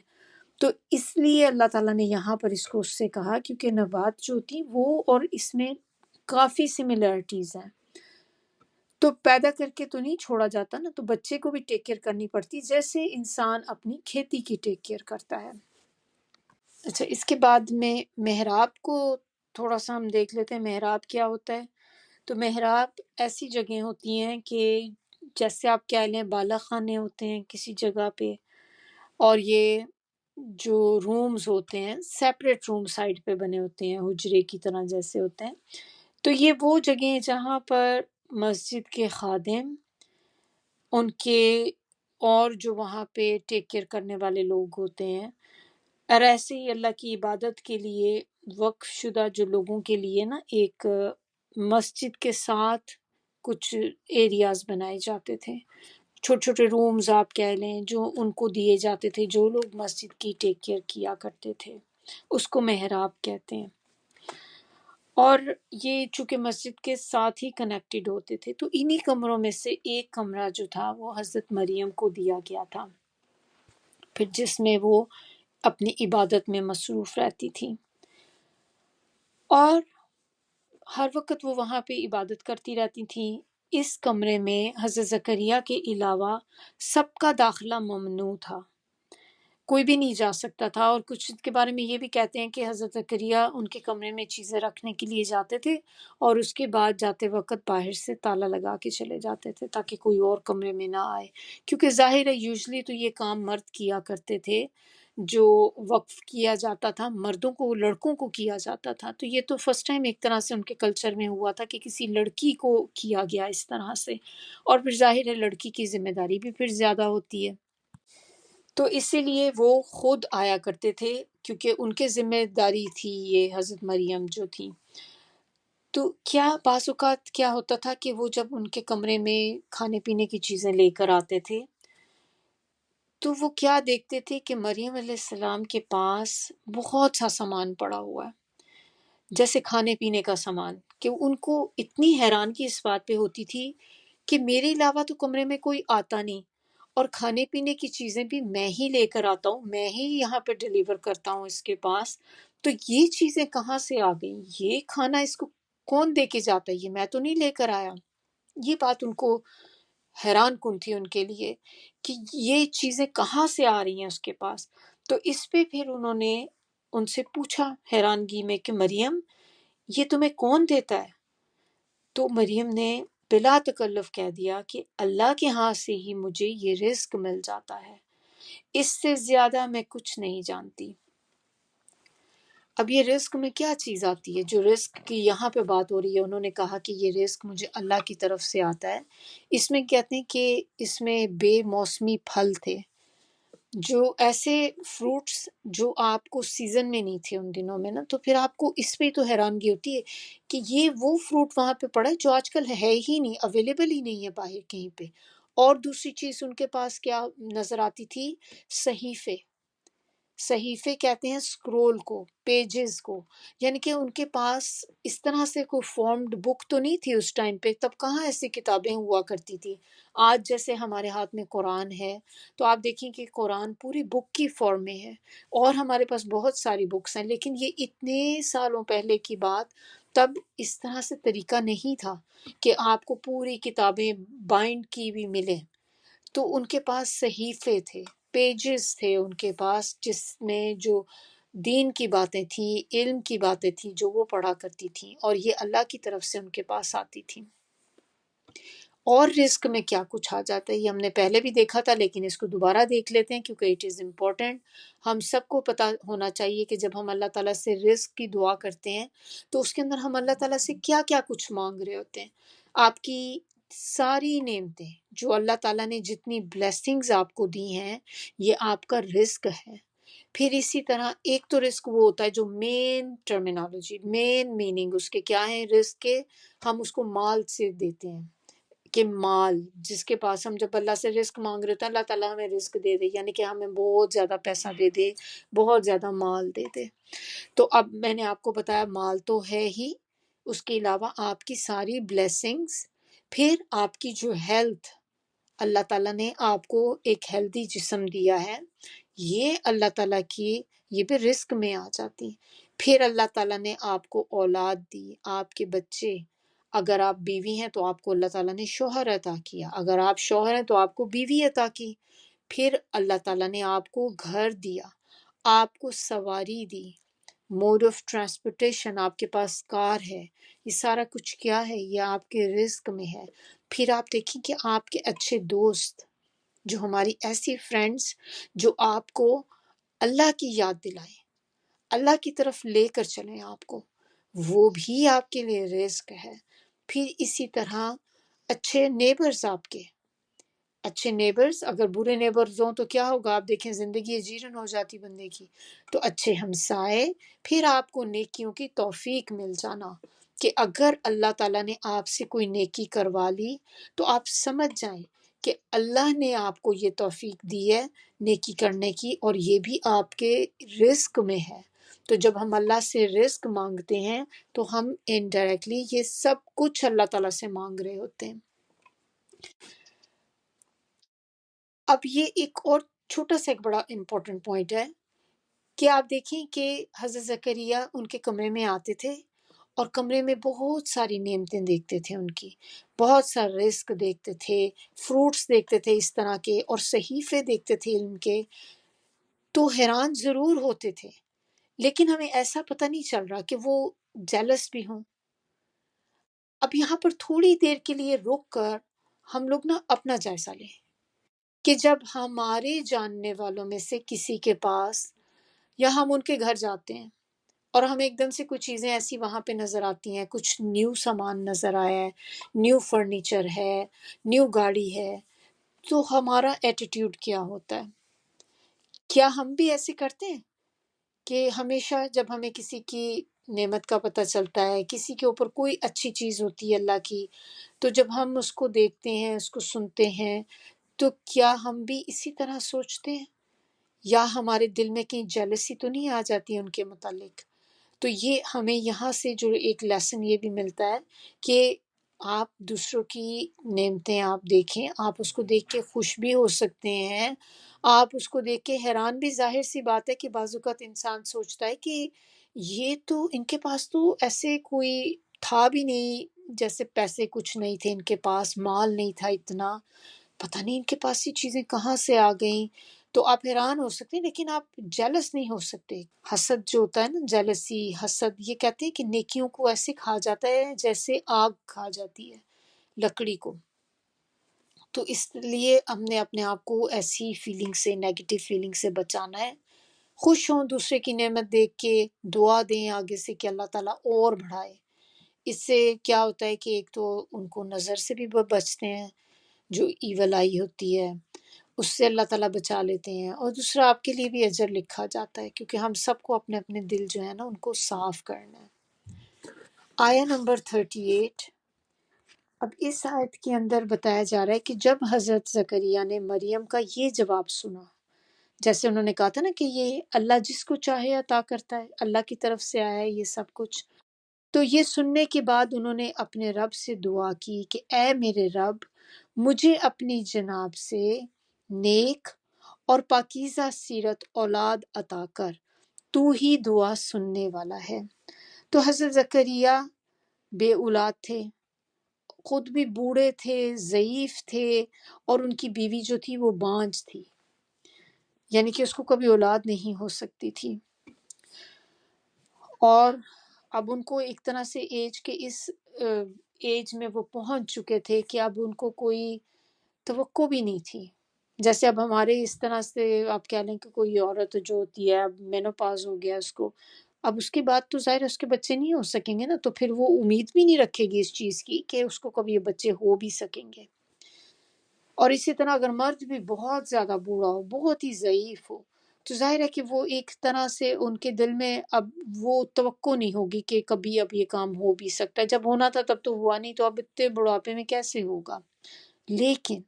تو اس لیے اللہ تعالیٰ نے یہاں پر اس کو اس سے کہا، کیونکہ نبات جو تھی وہ اور اس میں کافی سملیرٹیز ہیں، تو پیدا کر کے تو نہیں چھوڑا جاتا نا، تو بچے کو بھی ٹیک کیئر کرنی پڑتی جیسے انسان اپنی کھیتی کی ٹیک کیئر کرتا ہے. اچھا، اس کے بعد میں محراب کو تھوڑا سا ہم دیکھ لیتے ہیں. محراب کیا ہوتا ہے؟ تو محراب ایسی جگہیں ہوتی ہیں کہ جیسے آپ کہہ لیں بالا خانے ہوتے ہیں کسی جگہ پہ، اور یہ جو رومز ہوتے ہیں سیپریٹ روم سائڈ پہ بنے ہوتے ہیں، حجرے کی طرح جیسے ہوتے ہیں. تو یہ وہ جگہیں جہاں پر مسجد کے خادم، ان کے اور جو وہاں پہ ٹیک کیئر کرنے والے لوگ ہوتے ہیں، اور ایسے ہی اللہ کی عبادت کے لیے وقف شدہ جو لوگوں کے لیے نا ایک مسجد کے ساتھ کچھ ایریاز بنائے جاتے تھے، چھوٹے چھوٹے رومز آپ کہہ لیں، جو ان کو دیے جاتے تھے جو لوگ مسجد کی ٹیک کیئر کیا کرتے تھے، اس کو محراب کہتے ہیں. اور یہ چونکہ مسجد کے ساتھ ہی کنیکٹڈ ہوتے تھے، تو انہی کمروں میں سے ایک کمرہ جو تھا وہ حضرت مریم کو دیا گیا تھا، پھر جس میں وہ اپنی عبادت میں مصروف رہتی تھی، اور ہر وقت وہ وہاں پہ عبادت کرتی رہتی تھیں. اس کمرے میں حضرت زکریا کے علاوہ سب کا داخلہ ممنوع تھا، کوئی بھی نہیں جا سکتا تھا. اور کچھ کے بارے میں یہ بھی کہتے ہیں کہ حضرت زکریا ان کے کمرے میں چیزیں رکھنے کے لیے جاتے تھے اور اس کے بعد جاتے وقت باہر سے تالا لگا کے چلے جاتے تھے تاکہ کوئی اور کمرے میں نہ آئے، کیونکہ ظاہر ہے یوزلی تو یہ کام مرد کیا کرتے تھے، جو وقف کیا جاتا تھا مردوں کو، لڑکوں کو کیا جاتا تھا. تو یہ تو فرسٹ ٹائم ایک طرح سے ان کے کلچر میں ہوا تھا کہ کسی لڑکی کو کیا گیا اس طرح سے، اور پھر ظاہر ہے لڑکی کی ذمہ داری بھی پھر زیادہ ہوتی ہے، تو اسی لیے وہ خود آیا کرتے تھے کیونکہ ان کے ذمہ داری تھی یہ حضرت مریم جو تھی. تو کیا بعض اوقات کیا ہوتا تھا کہ وہ جب ان کے کمرے میں کھانے پینے کی چیزیں لے کر آتے تھے تو وہ کیا دیکھتے تھے کہ مریم علیہ السلام کے پاس بہت سا سامان پڑا ہوا ہے، جیسے کھانے پینے کا سامان، کہ ان کو اتنی حیرانگی اس بات پہ ہوتی تھی کہ میرے علاوہ تو کمرے میں کوئی آتا نہیں، اور کھانے پینے کی چیزیں بھی میں ہی لے کر آتا ہوں، میں ہی یہاں پہ ڈیلیور کرتا ہوں اس کے پاس، تو یہ چیزیں کہاں سے آ گئیں؟ یہ کھانا اس کو کون دے کے جاتا ہے؟ یہ میں تو نہیں لے کر آیا. یہ بات ان کو حیران کن تھی ان کے لیے کہ یہ چیزیں کہاں سے آ رہی ہیں اس کے پاس. تو اس پہ پھر انہوں نے ان سے پوچھا حیرانگی میں کہ مریم یہ تمہیں کون دیتا ہے؟ تو مریم نے بلا تکلف کہہ دیا کہ اللہ کے ہاں سے ہی مجھے یہ رزق مل جاتا ہے، اس سے زیادہ میں کچھ نہیں جانتی. اب یہ رزق میں کیا چیز آتی ہے؟ جو رزق کی یہاں پہ بات ہو رہی ہے، انہوں نے کہا کہ یہ رزق مجھے اللہ کی طرف سے آتا ہے. اس میں کہتے ہیں کہ اس میں بے موسمی پھل تھے، جو ایسے فروٹس جو آپ کو سیزن میں نہیں تھے ان دنوں میں نا، تو پھر آپ کو اس پہ تو حیرانگی ہوتی ہے کہ یہ وہ فروٹ وہاں پہ پڑا ہے جو آج کل ہے ہی نہیں، اویلیبل ہی نہیں ہے باہر کہیں پہ. اور دوسری چیز ان کے پاس کیا نظر آتی تھی؟ صحیفے. صحیفے کہتے ہیں سکرول کو، پیجز کو، یعنی کہ ان کے پاس اس طرح سے کوئی فارمڈ بک تو نہیں تھی اس ٹائم پہ، تب کہاں ایسی کتابیں ہوا کرتی تھی. آج جیسے ہمارے ہاتھ میں قرآن ہے تو آپ دیکھیں کہ قرآن پوری بک کی فارم میں ہے، اور ہمارے پاس بہت ساری بکس ہیں، لیکن یہ اتنے سالوں پہلے کی بات، تب اس طرح سے طریقہ نہیں تھا کہ آپ کو پوری کتابیں بائنڈ کی بھی ملیں. تو ان کے پاس صحیفے تھے، پیجز تھے ان کے پاس، جس میں جو دین کی باتیں تھیں، علم کی باتیں تھیں جو وہ پڑھا کرتی تھیں، اور یہ اللہ کی طرف سے ان کے پاس آتی تھیں. اور رزق میں کیا کچھ آ جاتا ہے یہ ہم نے پہلے بھی دیکھا تھا، لیکن اس کو دوبارہ دیکھ لیتے ہیں کیونکہ اٹ از امپورٹنٹ. ہم سب کو پتہ ہونا چاہیے کہ جب ہم اللہ تعالیٰ سے رزق کی دعا کرتے ہیں تو اس کے اندر ہم اللہ تعالیٰ سے کیا کیا کچھ مانگ رہے ہوتے ہیں. آپ کی ساری نعمتیں جو اللہ تعالیٰ نے جتنی بلیسنگز آپ کو دی ہیں، یہ آپ کا رزق ہے. پھر اسی طرح ایک تو رزق وہ ہوتا ہے جو مین ٹرمینالوجی، مین میننگ اس کے کیا ہے رزق کے، ہم اس کو مال سے دیتے ہیں کہ مال، جس کے پاس ہم جب اللہ سے رزق مانگ رہے تھے اللہ تعالیٰ ہمیں رزق دے دے، یعنی کہ ہمیں بہت زیادہ پیسہ دے دے، بہت زیادہ مال دے دے. تو اب میں نے آپ کو بتایا مال تو ہے ہی، اس کے علاوہ آپ کی ساری بلیسنگز، پھر آپ کی جو ہیلتھ، اللہ تعالیٰ نے آپ کو ایک ہیلدی جسم دیا ہے، یہ اللہ تعالیٰ کی یہ بھی رزق میں آ جاتی۔ پھر اللہ تعالیٰ نے آپ کو اولاد دی، آپ کے بچے، اگر آپ بیوی ہیں تو آپ کو اللہ تعالیٰ نے شوہر عطا کیا، اگر آپ شوہر ہیں تو آپ کو بیوی عطا کی، پھر اللہ تعالیٰ نے آپ کو گھر دیا، آپ کو سواری دی، موڈ آف ٹرانسپورٹیشن، آپ کے پاس کار ہے، یہ سارا کچھ کیا ہے؟ یہ آپ کے رزق میں ہے۔ پھر آپ دیکھیں کہ آپ کے اچھے دوست، جو ہماری ایسی فرینڈز جو آپ کو اللہ کی یاد دلائیں، اللہ کی طرف لے کر چلیں آپ کو، وہ بھی آپ کے لیے رزق ہے۔ پھر اسی طرح اچھے نیبرز، آپ کے اچھے نیبرز، اگر برے نیبرز ہوں تو کیا ہوگا؟ آپ دیکھیں زندگی اجیرن ہو جاتی بندے کی۔ تو اچھے ہمسائے، پھر آپ کو نیکیوں کی توفیق مل جانا، کہ اگر اللہ تعالیٰ نے آپ سے کوئی نیکی کروا لی تو آپ سمجھ جائیں کہ اللہ نے آپ کو یہ توفیق دی ہے نیکی کرنے کی، اور یہ بھی آپ کے رزق میں ہے۔ تو جب ہم اللہ سے رزق مانگتے ہیں تو ہم انڈائریکٹلی یہ سب کچھ اللہ تعالیٰ سے مانگ رہے ہوتے ہیں۔ اب یہ ایک اور چھوٹا سا ایک بڑا امپورٹنٹ پوائنٹ ہے کہ آپ دیکھیں کہ حضرت زکریا ان کے کمرے میں آتے تھے اور کمرے میں بہت ساری نعمتیں دیکھتے تھے، ان کی بہت سا رزق دیکھتے تھے، فروٹس دیکھتے تھے اس طرح کے، اور صحیفے دیکھتے تھے علم کے، تو حیران ضرور ہوتے تھے، لیکن ہمیں ایسا پتہ نہیں چل رہا کہ وہ جیلس بھی ہوں۔ اب یہاں پر تھوڑی دیر کے لیے رک کر ہم لوگ نا اپنا جائزہ لیں کہ جب ہمارے جاننے والوں میں سے کسی کے پاس، یا ہم ان کے گھر جاتے ہیں اور ہمیں ایک دم سے کچھ چیزیں ایسی وہاں پہ نظر آتی ہیں، کچھ نیو سامان نظر آیا ہے، نیو فرنیچر ہے، نیو گاڑی ہے، تو ہمارا ایٹیٹیوڈ کیا ہوتا ہے؟ کیا ہم بھی ایسے کرتے ہیں کہ ہمیشہ جب ہمیں کسی کی نعمت کا پتہ چلتا ہے، کسی کے اوپر کوئی اچھی چیز ہوتی ہے اللہ کی، تو جب ہم اس کو دیکھتے ہیں، اس کو سنتے ہیں، تو کیا ہم بھی اسی طرح سوچتے ہیں، یا ہمارے دل میں کہیں جیلسی تو نہیں آ جاتی ان کے متعلق؟ تو یہ ہمیں یہاں سے جو ایک لیسن یہ بھی ملتا ہے کہ آپ دوسروں کی نعمتیں آپ دیکھیں، آپ اس کو دیکھ کے خوش بھی ہو سکتے ہیں، آپ اس کو دیکھ کے حیران بھی، ظاہر سی بات ہے کہ بعض اوقات انسان سوچتا ہے کہ یہ تو ان کے پاس تو ایسے کوئی تھا بھی نہیں، جیسے پیسے کچھ نہیں تھے ان کے پاس، مال نہیں تھا اتنا، پتہ نہیں ان کے پاس یہ چیزیں کہاں سے آ گئیں۔ تو آپ حیران ہو سکتے ہیں، لیکن آپ جیلس نہیں ہو سکتے۔ حسد جو ہوتا ہے نا، جیلسی، حسد، یہ کہتے ہیں کہ نیکیوں کو ایسے کھا جاتا ہے جیسے آگ کھا جاتی ہے لکڑی کو۔ تو اس لیے ہم نے اپنے آپ کو ایسی فیلنگ سے، نیگیٹو فیلنگ سے بچانا ہے۔ خوش ہوں دوسرے کی نعمت دیکھ کے، دعا دیں آگے سے کہ اللہ تعالیٰ اور بڑھائے۔ اس سے کیا ہوتا ہے کہ ایک تو ان کو نظر سے بھی بچتے ہیں جو ایول آئی ہوتی ہے، اس سے اللہ تعالیٰ بچا لیتے ہیں، اور دوسرا آپ کے لیے بھی اجر لکھا جاتا ہے، کیونکہ ہم سب کو اپنے اپنے دل جو ہے نا ان کو صاف کرنا ہے۔ آیہ نمبر 38۔ اب اس آیت کے اندر بتایا جا رہا ہے کہ جب حضرت زکریا نے مریم کا یہ جواب سنا، جیسے انہوں نے کہا تھا نا کہ یہ اللہ جس کو چاہے عطا کرتا ہے، اللہ کی طرف سے آیا ہے یہ سب کچھ، تو یہ سننے کے بعد انہوں نے اپنے رب سے دعا کی کہ اے میرے رب، مجھے اپنی جناب سے نیک اور پاکیزہ سیرت اولاد عطا کر، تو ہی دعا سننے والا ہے۔ تو حضرت زکریا بے اولاد تھے، خود بھی بوڑھے تھے، ضعیف تھے، اور ان کی بیوی جو تھی وہ بانجھ تھی، یعنی کہ اس کو کبھی اولاد نہیں ہو سکتی تھی، اور اب ان کو ایک طرح سے ایج کے اس ایج میں وہ پہنچ چکے تھے کہ اب ان کو کوئی توقع بھی نہیں تھی۔ جیسے اب ہمارے اس طرح سے آپ کہہ لیں کہ کوئی عورت جو ہوتی ہے اب مینوپاز ہو گیا اس کو، اب اس کے بعد تو ظاہر ہے اس کے بچے نہیں ہو سکیں گے نا، تو پھر وہ امید بھی نہیں رکھے گی اس چیز کی کہ اس کو کبھی یہ بچے ہو بھی سکیں گے۔ اور اسی طرح اگر مرد بھی بہت زیادہ بوڑھا ہو، بہت ہی ضعیف ہو، تو ظاہر ہے کہ وہ ایک طرح سے ان کے دل میں اب وہ توقع نہیں ہوگی کہ کبھی اب یہ کام ہو بھی سکتا ہے، جب ہونا تھا تب تو ہوا نہیں، تو اب اتنے بڑھاپے میں کیسے ہوگا؟ لیکن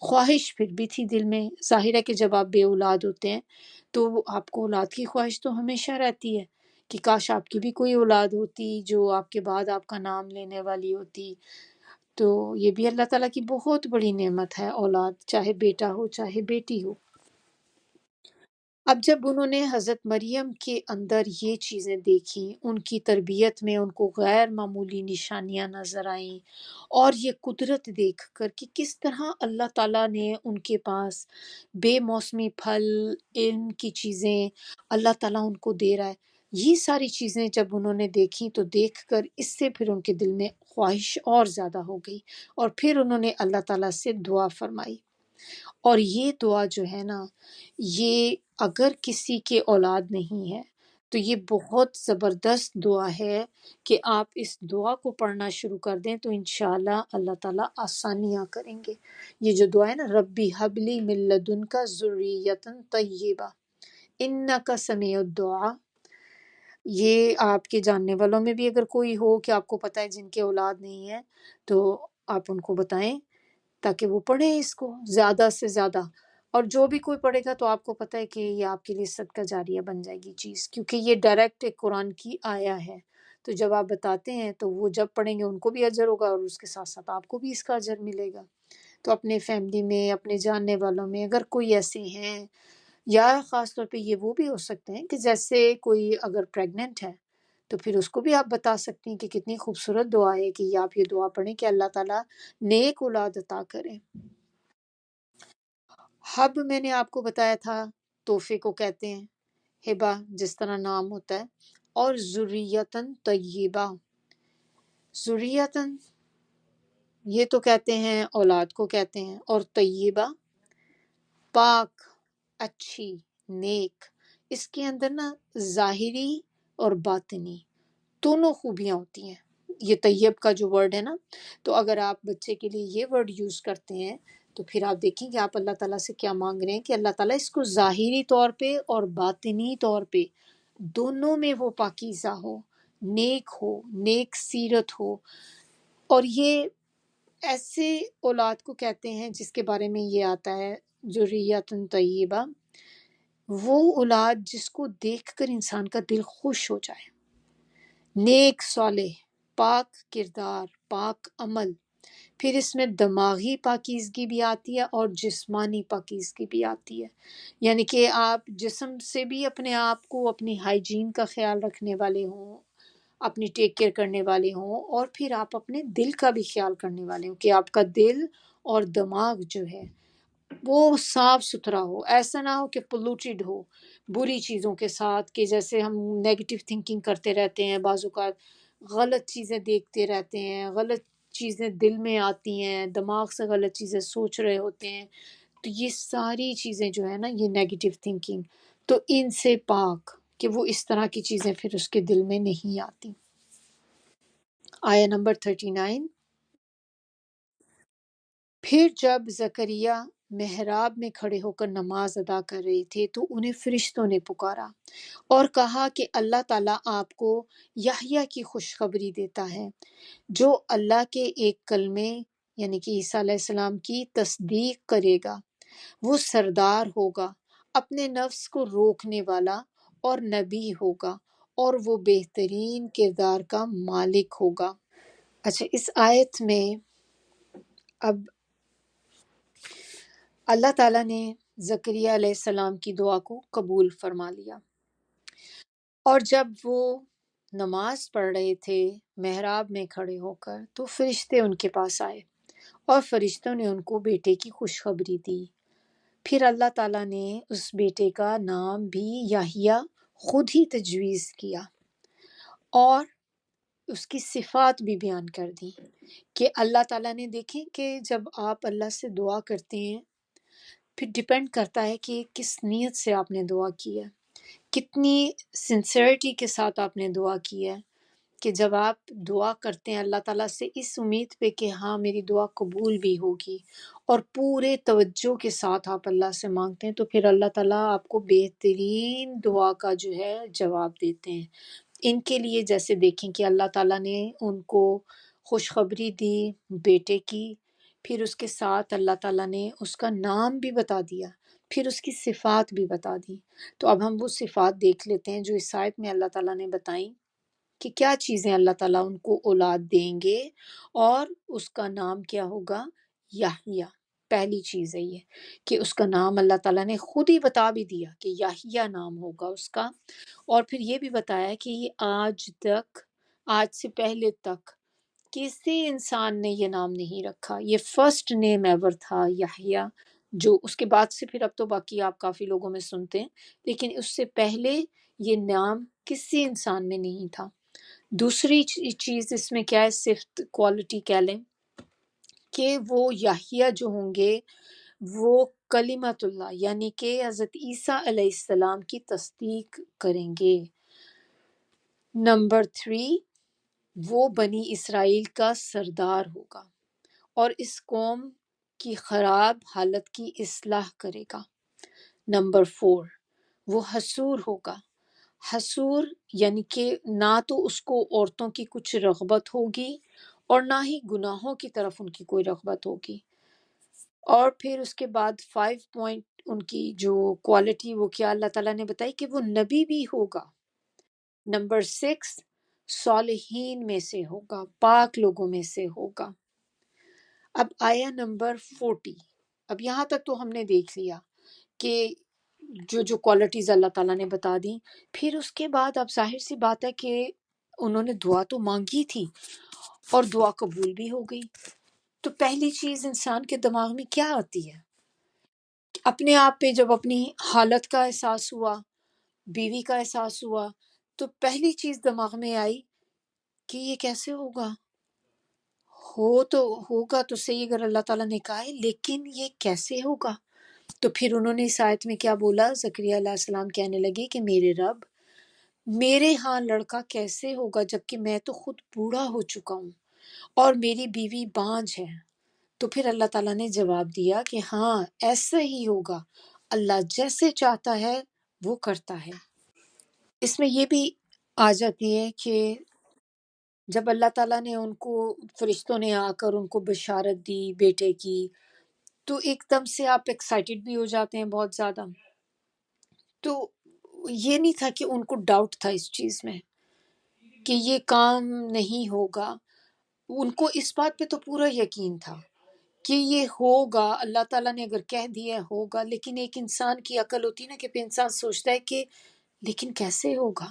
خواہش پھر بھی تھی دل میں۔ ظاہر ہے کہ جب آپ بے اولاد ہوتے ہیں تو آپ کو اولاد کی خواہش تو ہمیشہ رہتی ہے کہ کاش آپ کی بھی کوئی اولاد ہوتی جو آپ کے بعد آپ کا نام لینے والی ہوتی۔ تو یہ بھی اللہ تعالیٰ کی بہت بڑی نعمت ہے، اولاد، چاہے بیٹا ہو چاہے بیٹی ہو۔ اب جب انہوں نے حضرت مریم کے اندر یہ چیزیں دیکھیں، ان کی تربیت میں ان کو غیر معمولی نشانیاں نظر آئیں، اور یہ قدرت دیکھ کر کہ کس طرح اللہ تعالیٰ نے ان کے پاس بے موسمی پھل، علم کی چیزیں اللہ تعالیٰ ان کو دے رہا ہے، یہ ساری چیزیں جب انہوں نے دیکھی تو دیکھ کر اس سے پھر ان کے دل میں خواہش اور زیادہ ہو گئی، اور پھر انہوں نے اللہ تعالیٰ سے دعا فرمائی۔ اور یہ دعا جو ہے نا، یہ اگر کسی کے اولاد نہیں ہے تو یہ بہت زبردست دعا ہے کہ آپ اس دعا کو پڑھنا شروع کر دیں تو انشاءاللہ اللہ تعالیٰ آسانیاں کریں گے۔ یہ جو دعا ہے نا، ربی حبلی من لدنک ذریۃ طیبہ انک سمیع الدعا، یہ آپ کے جاننے والوں میں بھی اگر کوئی ہو کہ آپ کو پتہ ہے جن کے اولاد نہیں ہے تو آپ ان کو بتائیں تاکہ وہ پڑھیں اس کو زیادہ سے زیادہ، اور جو بھی کوئی پڑھے گا تو آپ کو پتہ ہے کہ یہ آپ کے لیے صدقہ جاریہ بن جائے گی چیز، کیونکہ یہ ڈائریکٹ ایک قرآن کی آیا ہے۔ تو جب آپ بتاتے ہیں تو وہ جب پڑھیں گے ان کو بھی اجر ہوگا، اور اس کے ساتھ ساتھ آپ کو بھی اس کا اجر ملے گا۔ تو اپنے فیملی میں، اپنے جاننے والوں میں اگر کوئی ایسے ہیں، یا خاص طور پہ یہ وہ بھی ہو سکتے ہیں کہ جیسے کوئی اگر پریگننٹ ہے تو پھر اس کو بھی آپ بتا سکتی ہیں کہ کتنی خوبصورت دعا ہے کہ یہ آپ یہ دعا پڑھیں کہ اللہ تعالیٰ نیک اولاد عطا کریں۔ حب میں نے آپ کو بتایا تھا تحفے کو کہتے ہیں، ہبہ جس طرح نام ہوتا ہے، اور ذریتن طیبہ، ذریتن یہ تو کہتے ہیں اولاد کو کہتے ہیں، اور طیبہ پاک، اچھی، نیک، اس کے اندر نا ظاہری اور باطنی دونوں خوبیاں ہوتی ہیں۔ یہ طیب کا جو ورڈ ہے نا، تو اگر آپ بچے کے لیے یہ ورڈ یوز کرتے ہیں تو پھر آپ دیکھیں کہ آپ اللہ تعالیٰ سے کیا مانگ رہے ہیں کہ اللہ تعالیٰ اس کو ظاہری طور پہ اور باطنی طور پہ دونوں میں وہ پاکیزہ ہو، نیک ہو، نیک سیرت ہو۔ اور یہ ایسے اولاد کو کہتے ہیں جس کے بارے میں یہ آتا ہے ذریۃ طیبہ، وہ اولاد جس کو دیکھ کر انسان کا دل خوش ہو جائے، نیک، صالح، پاک کردار، پاک عمل، پھر اس میں دماغی پاکیزگی بھی آتی ہے اور جسمانی پاکیزگی بھی آتی ہے، یعنی کہ آپ جسم سے بھی اپنے آپ کو، اپنی ہائیجین کا خیال رکھنے والے ہوں، اپنی ٹیک کیئر کرنے والے ہوں، اور پھر آپ اپنے دل کا بھی خیال کرنے والے ہوں کہ آپ کا دل اور دماغ جو ہے وہ صاف ستھرا ہو، ایسا نہ ہو کہ پولوٹیڈ ہو بری چیزوں کے ساتھ، کہ جیسے ہم نیگیٹو تھنکنگ کرتے رہتے ہیں، بعض اوقات غلط چیزیں دیکھتے رہتے ہیں، غلط چیزیں دل میں آتی ہیں، دماغ سے غلط چیزیں سوچ رہے ہوتے ہیں، تو یہ ساری چیزیں جو ہے نا، یہ نیگیٹو تھنکنگ، تو ان سے پاک کہ وہ اس طرح کی چیزیں پھر اس کے دل میں نہیں آتی۔ آیا نمبر 39، پھر جب زکریا محراب میں کھڑے ہو کر نماز ادا کر رہے تھے تو انہیں فرشتوں نے پکارا اور کہا کہ اللہ تعالیٰ آپ کو یحییٰ کی خوشخبری دیتا ہے جو اللہ کے ایک کلمے یعنی کہ عیسیٰ علیہ السلام کی تصدیق کرے گا، وہ سردار ہوگا، اپنے نفس کو روکنے والا اور نبی ہوگا، اور وہ بہترین کردار کا مالک ہوگا۔ اچھا، اس آیت میں اب اللہ تعالیٰ نے زکریا علیہ السلام کی دعا کو قبول فرما لیا، اور جب وہ نماز پڑھ رہے تھے محراب میں کھڑے ہو کر تو فرشتے ان کے پاس آئے اور فرشتوں نے ان کو بیٹے کی خوشخبری دی۔ پھر اللہ تعالیٰ نے اس بیٹے کا نام بھی یحییٰ خود ہی تجویز کیا اور اس کی صفات بھی بیان کر دی کہ اللہ تعالیٰ نے، دیکھیں کہ جب آپ اللہ سے دعا کرتے ہیں پھر ڈیپینڈ کرتا ہے کہ کس نیت سے آپ نے دعا کی ہے، کتنی سنسیئرٹی کے ساتھ آپ نے دعا کی ہے، کہ جب آپ دعا کرتے ہیں اللہ تعالیٰ سے اس امید پہ کہ ہاں میری دعا قبول بھی ہوگی، اور پورے توجہ کے ساتھ آپ اللہ سے مانگتے ہیں تو پھر اللہ تعالیٰ آپ کو بہترین دعا کا جو ہے جواب دیتے ہیں۔ ان کے لیے جیسے دیکھیں کہ اللہ تعالیٰ نے ان کو خوشخبری دی بیٹے کی، پھر اس کے ساتھ اللہ تعالیٰ نے اس کا نام بھی بتا دیا، پھر اس کی صفات بھی بتا دی۔ تو اب ہم وہ صفات دیکھ لیتے ہیں جو اس آیت میں اللہ تعالیٰ نے بتائیں۔ کہ کیا چیزیں اللہ تعالیٰ ان کو اولاد دیں گے، اور اس کا نام کیا ہوگا؟ یحییٰ۔ پہلی چیز ہے یہ کہ اس کا نام اللہ تعالیٰ نے خود ہی بتا بھی دیا کہ یحییٰ نام ہوگا اس کا، اور پھر یہ بھی بتایا کہ یہ آج سے پہلے تک کسی انسان نے یہ نام نہیں رکھا، یہ فرسٹ نیم ایور تھا یحییٰ، جو اس کے بعد سے پھر اب تو باقی آپ کافی لوگوں میں سنتے ہیں، لیکن اس سے پہلے یہ نام کسی انسان میں نہیں تھا۔ دوسری چیز اس میں کیا ہے، صفت کوالٹی کہہ لیں، کہ وہ یحییٰ جو ہوں گے وہ کلمت اللہ یعنی کہ حضرت عیسیٰ علیہ السلام کی تصدیق کریں گے۔ نمبر 3، وہ بنی اسرائیل کا سردار ہوگا اور اس قوم کی خراب حالت کی اصلاح کرے گا۔ نمبر 4، وہ حسور ہوگا۔ حسور یعنی کہ نہ تو اس کو عورتوں کی کچھ رغبت ہوگی اور نہ ہی گناہوں کی طرف ان کی کوئی رغبت ہوگی۔ اور پھر اس کے بعد 5 پوائنٹ ان کی جو کوالٹی وہ کیا اللہ تعالیٰ نے بتائی کہ وہ نبی بھی ہوگا۔ نمبر 6، صالحین میں سے ہوگا، پاک لوگوں میں سے ہوگا۔ اب آیا نمبر 40۔ اب یہاں تک تو ہم نے دیکھ لیا کہ جو کوالٹیز اللہ تعالیٰ نے بتا دیں۔ پھر اس کے بعد اب ظاہر سی بات ہے کہ انہوں نے دعا تو مانگی تھی اور دعا قبول بھی ہو گئی۔ تو پہلی چیز انسان کے دماغ میں کیا آتی ہے؟ اپنے آپ پہ جب اپنی حالت کا احساس ہوا، بیوی کا احساس ہوا، تو پہلی چیز دماغ میں آئی کہ یہ کیسے ہوگا؟ ہوگا تو صحیح اگر اللہ تعالیٰ نے کہا ہے، لیکن یہ کیسے ہوگا؟ تو پھر انہوں نے اس آیت میں کیا بولا؟ زکریا علیہ السلام کہنے لگے کہ میرے رب، میرے ہاں لڑکا کیسے ہوگا جبکہ میں تو خود بوڑھا ہو چکا ہوں اور میری بیوی بانجھ ہے۔ تو پھر اللہ تعالیٰ نے جواب دیا کہ ہاں ایسا ہی ہوگا، اللہ جیسے چاہتا ہے وہ کرتا ہے۔ اس میں یہ بھی آ جاتی ہے کہ جب اللہ تعالیٰ نے ان کو، فرشتوں نے آ کر ان کو بشارت دی بیٹے کی، تو ایک دم سے آپ ایکسائٹیڈ بھی ہو جاتے ہیں بہت زیادہ۔ تو یہ نہیں تھا کہ ان کو ڈاؤٹ تھا اس چیز میں کہ یہ کام نہیں ہوگا، ان کو اس بات پہ تو پورا یقین تھا کہ یہ ہوگا، اللہ تعالیٰ نے اگر کہہ دیا ہوگا۔ لیکن ایک انسان کی عقل ہوتی ہے نا کہ پھر انسان سوچتا ہے کہ لیکن کیسے ہوگا،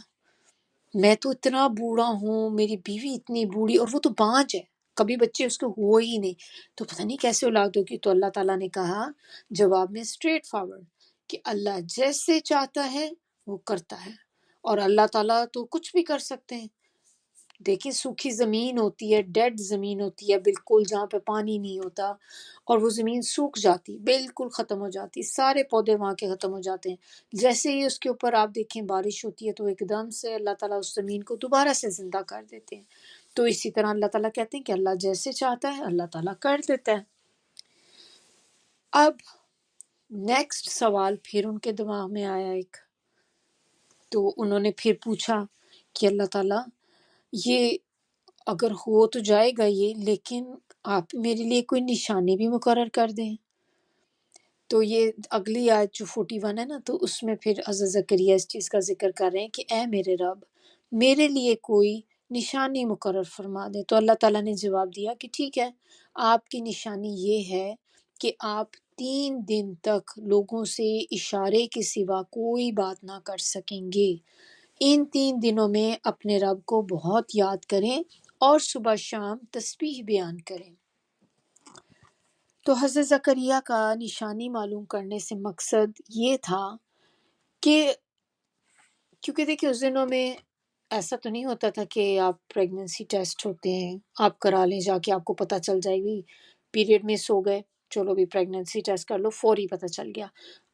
میں تو اتنا بوڑھا ہوں، میری بیوی اتنی بوڑھی، اور وہ تو بانجھ ہے، کبھی بچے اس کو ہوئے ہی نہیں، تو پتہ نہیں کیسے اولاد ہوگی۔ تو اللہ تعالیٰ نے کہا جواب میں اسٹریٹ فارورڈ کہ اللہ جیسے چاہتا ہے وہ کرتا ہے، اور اللہ تعالیٰ تو کچھ بھی کر سکتے ہیں۔ دیکھیں سوکھی زمین ہوتی ہے، ڈیڈ زمین ہوتی ہے بالکل، جہاں پہ پانی نہیں ہوتا، اور وہ زمین سوکھ جاتی، بالکل ختم ہو جاتی، سارے پودے وہاں کے ختم ہو جاتے ہیں۔ جیسے ہی اس کے اوپر آپ دیکھیں بارش ہوتی ہے تو ایک دم سے اللہ تعالیٰ اس زمین کو دوبارہ سے زندہ کر دیتے ہیں۔ تو اسی طرح اللہ تعالیٰ کہتے ہیں کہ اللہ جیسے چاہتا ہے اللہ تعالیٰ کر دیتا ہے۔ اب نیکسٹ سوال پھر ان کے دماغ میں آیا ایک، تو انہوں نے پھر پوچھا کہ اللہ تعالیٰ یہ اگر ہو تو جائے گا یہ، لیکن آپ میرے لیے کوئی نشانی بھی مقرر کر دیں۔ تو یہ اگلی آیت جو 41 ہے نا، تو اس میں پھر حضرت زکریا اس چیز کا ذکر کر رہے ہیں کہ اے میرے رب، میرے لیے کوئی نشانی مقرر فرما دے۔ تو اللہ تعالیٰ نے جواب دیا کہ ٹھیک ہے، آپ کی نشانی یہ ہے کہ آپ 3 دن تک لوگوں سے اشارے کے سوا کوئی بات نہ کر سکیں گے۔ ان 3 دنوں میں اپنے رب کو بہت یاد کریں اور صبح شام تسبیح بیان کریں۔ تو حضرت زکریا کا نشانی معلوم کرنے سے مقصد یہ تھا کہ کیونکہ دیکھیں اس دنوں میں ایسا تو نہیں ہوتا تھا کہ آپ پریگننسی ٹیسٹ ہوتے ہیں آپ کرا لیں جا کے، آپ کو پتہ چل جائے گی پیریڈ مس ہو گئے، چلو بھی پریگننسی ٹیسٹ کر لو، فوری پتہ چل گیا۔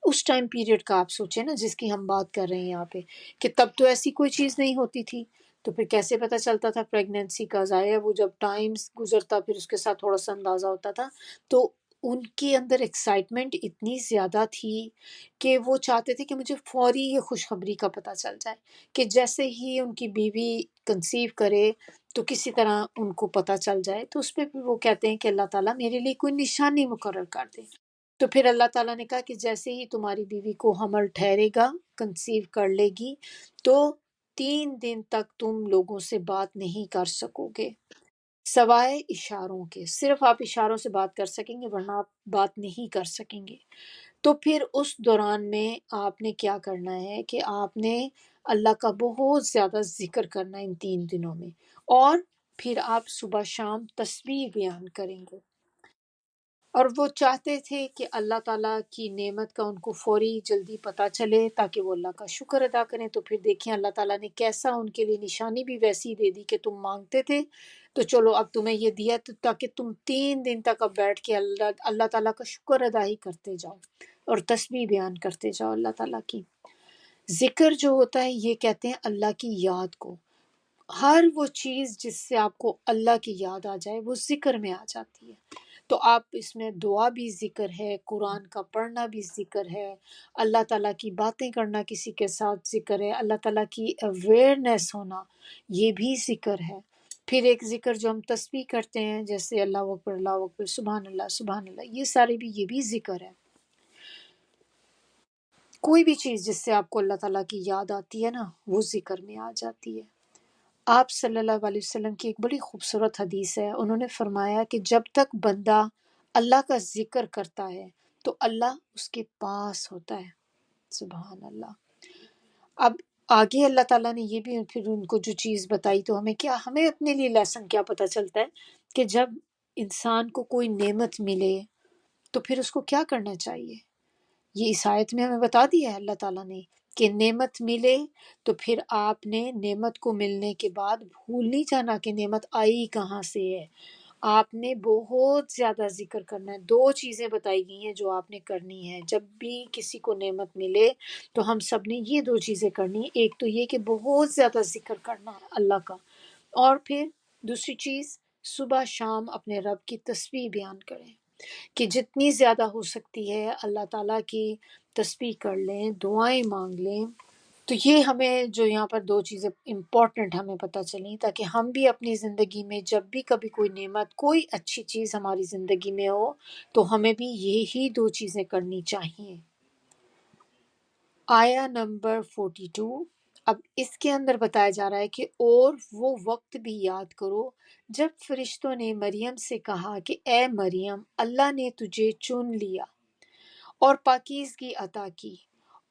اس ٹائم پیریڈ کا آپ سوچیں نا جس کی ہم بات کر رہے ہیں یہاں پہ، کہ تب تو ایسی کوئی چیز نہیں ہوتی تھی، تو پھر کیسے پتہ چلتا تھا پریگننسی کا؟ ظاہر ہے وہ جب ٹائم گزرتا پھر اس کے ساتھ تھوڑا سا اندازہ ہوتا تھا۔ تو ان کے اندر ایکسائٹمنٹ اتنی زیادہ تھی کہ وہ چاہتے تھے کہ مجھے فوری یہ خوشخبری کا پتہ چل جائے، کہ جیسے ہی ان کی بیوی کنسیو کرے تو کسی طرح ان کو پتہ چل جائے۔ تو اس پہ بھی وہ کہتے ہیں کہ اللہ تعالیٰ میرے لیے کوئی نشانی مقرر کر دے۔ تو پھر اللہ تعالیٰ نے کہا کہ جیسے ہی تمہاری بیوی کو حمل ٹھہرے گا، کنسیو کر لے گی، تو 3 دن تک تم لوگوں سے بات نہیں کر سکو گے سوائے اشاروں کے، صرف آپ اشاروں سے بات کر سکیں گے ورنہ آپ بات نہیں کر سکیں گے۔ تو پھر اس دوران میں آپ نے کیا کرنا ہے کہ آپ نے اللہ کا بہت زیادہ ذکر کرنا ہے ان 3 دنوں میں، اور پھر آپ صبح شام تسبیح بیان کریں گے۔ اور وہ چاہتے تھے کہ اللہ تعالیٰ کی نعمت کا ان کو فوری جلدی پتہ چلے تاکہ وہ اللہ کا شکر ادا کریں۔ تو پھر دیکھیں اللہ تعالیٰ نے کیسا ان کے لیے نشانی بھی ویسی دے دی کہ تم مانگتے تھے تو چلو اب تمہیں یہ دیا تو تاکہ تم 3 دن تک اب بیٹھ کے اللہ تعالیٰ کا شکر ادا ہی کرتے جاؤ اور تسبیح بیان کرتے جاؤ اللہ تعالیٰ کی۔ ذکر جو ہوتا ہے یہ کہتے ہیں اللہ کی یاد کو، ہر وہ چیز جس سے آپ کو اللہ کی یاد آ جائے وہ ذکر میں آ جاتی ہے۔ تو آپ اس میں دعا بھی ذکر ہے، قرآن کا پڑھنا بھی ذکر ہے، اللہ تعالیٰ کی باتیں کرنا کسی کے ساتھ ذکر ہے، اللہ تعالیٰ کی اویئرنیس ہونا یہ بھی ذکر ہے۔ پھر ایک ذکر جو ہم تسبیح کرتے ہیں جیسے اللہ اکبر اللہ اکبر سبحان اللہ، یہ سارے بھی یہ بھی ذکر ہے۔ کوئی بھی چیز جس سے آپ کو اللہ تعالیٰ کی یاد آتی ہے نا وہ ذکر میں آ جاتی ہے۔ آپ صلی اللہ علیہ وسلم کی ایک بڑی خوبصورت حدیث ہے، انہوں نے فرمایا کہ جب تک بندہ اللہ کا ذکر کرتا ہے تو اللہ اس کے پاس ہوتا ہے۔ سبحان اللہ۔ اب آگے اللہ تعالیٰ نے یہ بھی پھر ان کو جو چیز بتائی تو ہمیں اپنے لیے لیسن کیا پتہ چلتا ہے کہ جب انسان کو کوئی نعمت ملے تو پھر اس کو کیا کرنا چاہیے۔ یہ اس آیت میں ہمیں بتا دیا ہے اللہ تعالیٰ نے کہ نعمت ملے تو پھر آپ نے نعمت کو ملنے کے بعد بھول نہیں جانا کہ نعمت آئی کہاں سے ہے، آپ نے بہت زیادہ ذکر کرنا ہے۔ 2 چیزیں بتائی گئی ہیں جو آپ نے کرنی ہے جب بھی کسی کو نعمت ملے تو ہم سب نے یہ 2 چیزیں کرنی ہیں۔ ایک تو یہ کہ بہت زیادہ ذکر کرنا ہے اللہ کا، اور پھر دوسری چیز صبح شام اپنے رب کی تسبیح بیان کریں کہ جتنی زیادہ ہو سکتی ہے اللہ تعالیٰ کی تسبیح کر لیں، دعائیں مانگ لیں۔ تو یہ ہمیں جو یہاں پر 2 چیزیں امپورٹنٹ ہمیں پتہ چلیں تاکہ ہم بھی اپنی زندگی میں جب بھی کبھی کوئی نعمت کوئی اچھی چیز ہماری زندگی میں ہو تو ہمیں بھی یہی 2 چیزیں کرنی چاہیے۔ آیا نمبر 42، اب اس کے اندر بتایا جا رہا ہے کہ اور وہ وقت بھی یاد کرو جب فرشتوں نے مریم سے کہا کہ اے مریم اللہ نے تجھے چن لیا اور پاکیزگی عطا کی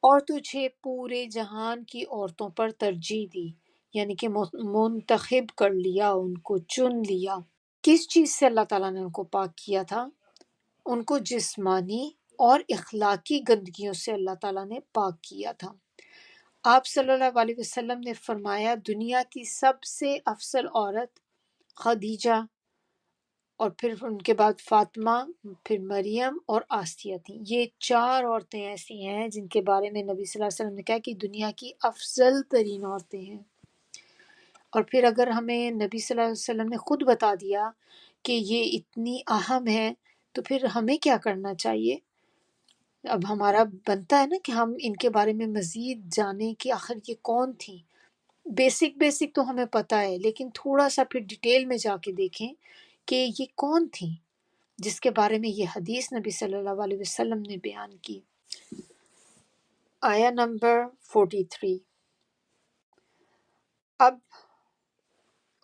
اور تجھے پورے جہان کی عورتوں پر ترجیح دی، یعنی کہ منتخب کر لیا، ان کو چن لیا۔ کس چیز سے اللہ تعالیٰ نے ان کو پاک کیا تھا؟ ان کو جسمانی اور اخلاقی گندگیوں سے اللہ تعالیٰ نے پاک کیا تھا۔ آپ صلی اللہ علیہ وسلم نے فرمایا دنیا کی سب سے افضل عورت خدیجہ، اور پھر ان کے بعد فاطمہ، پھر مریم اور آسیہ تھیں۔ یہ 4 عورتیں ایسی ہیں جن کے بارے میں نبی صلی اللہ علیہ وسلم نے کہا کہ دنیا کی افضل ترین عورتیں ہیں۔ اور پھر اگر ہمیں نبی صلی اللہ علیہ وسلم نے خود بتا دیا کہ یہ اتنی اہم ہے تو پھر ہمیں کیا کرنا چاہیے؟ اب ہمارا بنتا ہے نا کہ ہم ان کے بارے میں مزید جانیں کہ آخر یہ کون تھیں۔ بیسک تو ہمیں پتہ ہے لیکن تھوڑا سا پھر ڈیٹیل میں جا کے دیکھیں کہ یہ کون تھیں جس کے بارے میں یہ حدیث نبی صلی اللہ علیہ وسلم نے بیان کی۔ آیا نمبر 43، اب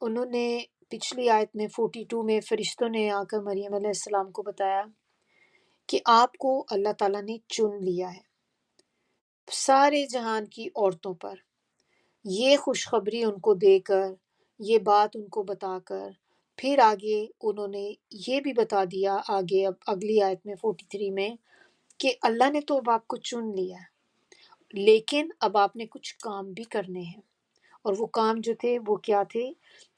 انہوں نے پچھلی آیت میں 42 میں فرشتوں نے آ کر مریم علیہ السلام کو بتایا کہ آپ کو اللہ تعالیٰ نے چن لیا ہے سارے جہان کی عورتوں پر۔ یہ خوشخبری ان کو دے کر، یہ بات ان کو بتا کر، پھر آگے انہوں نے یہ بھی بتا دیا آگے اب اگلی آیت میں 43 میں کہ اللہ نے تو اب آپ کو چن لیا ہے لیکن اب آپ نے کچھ کام بھی کرنے ہیں، اور وہ کام جو تھے وہ کیا تھے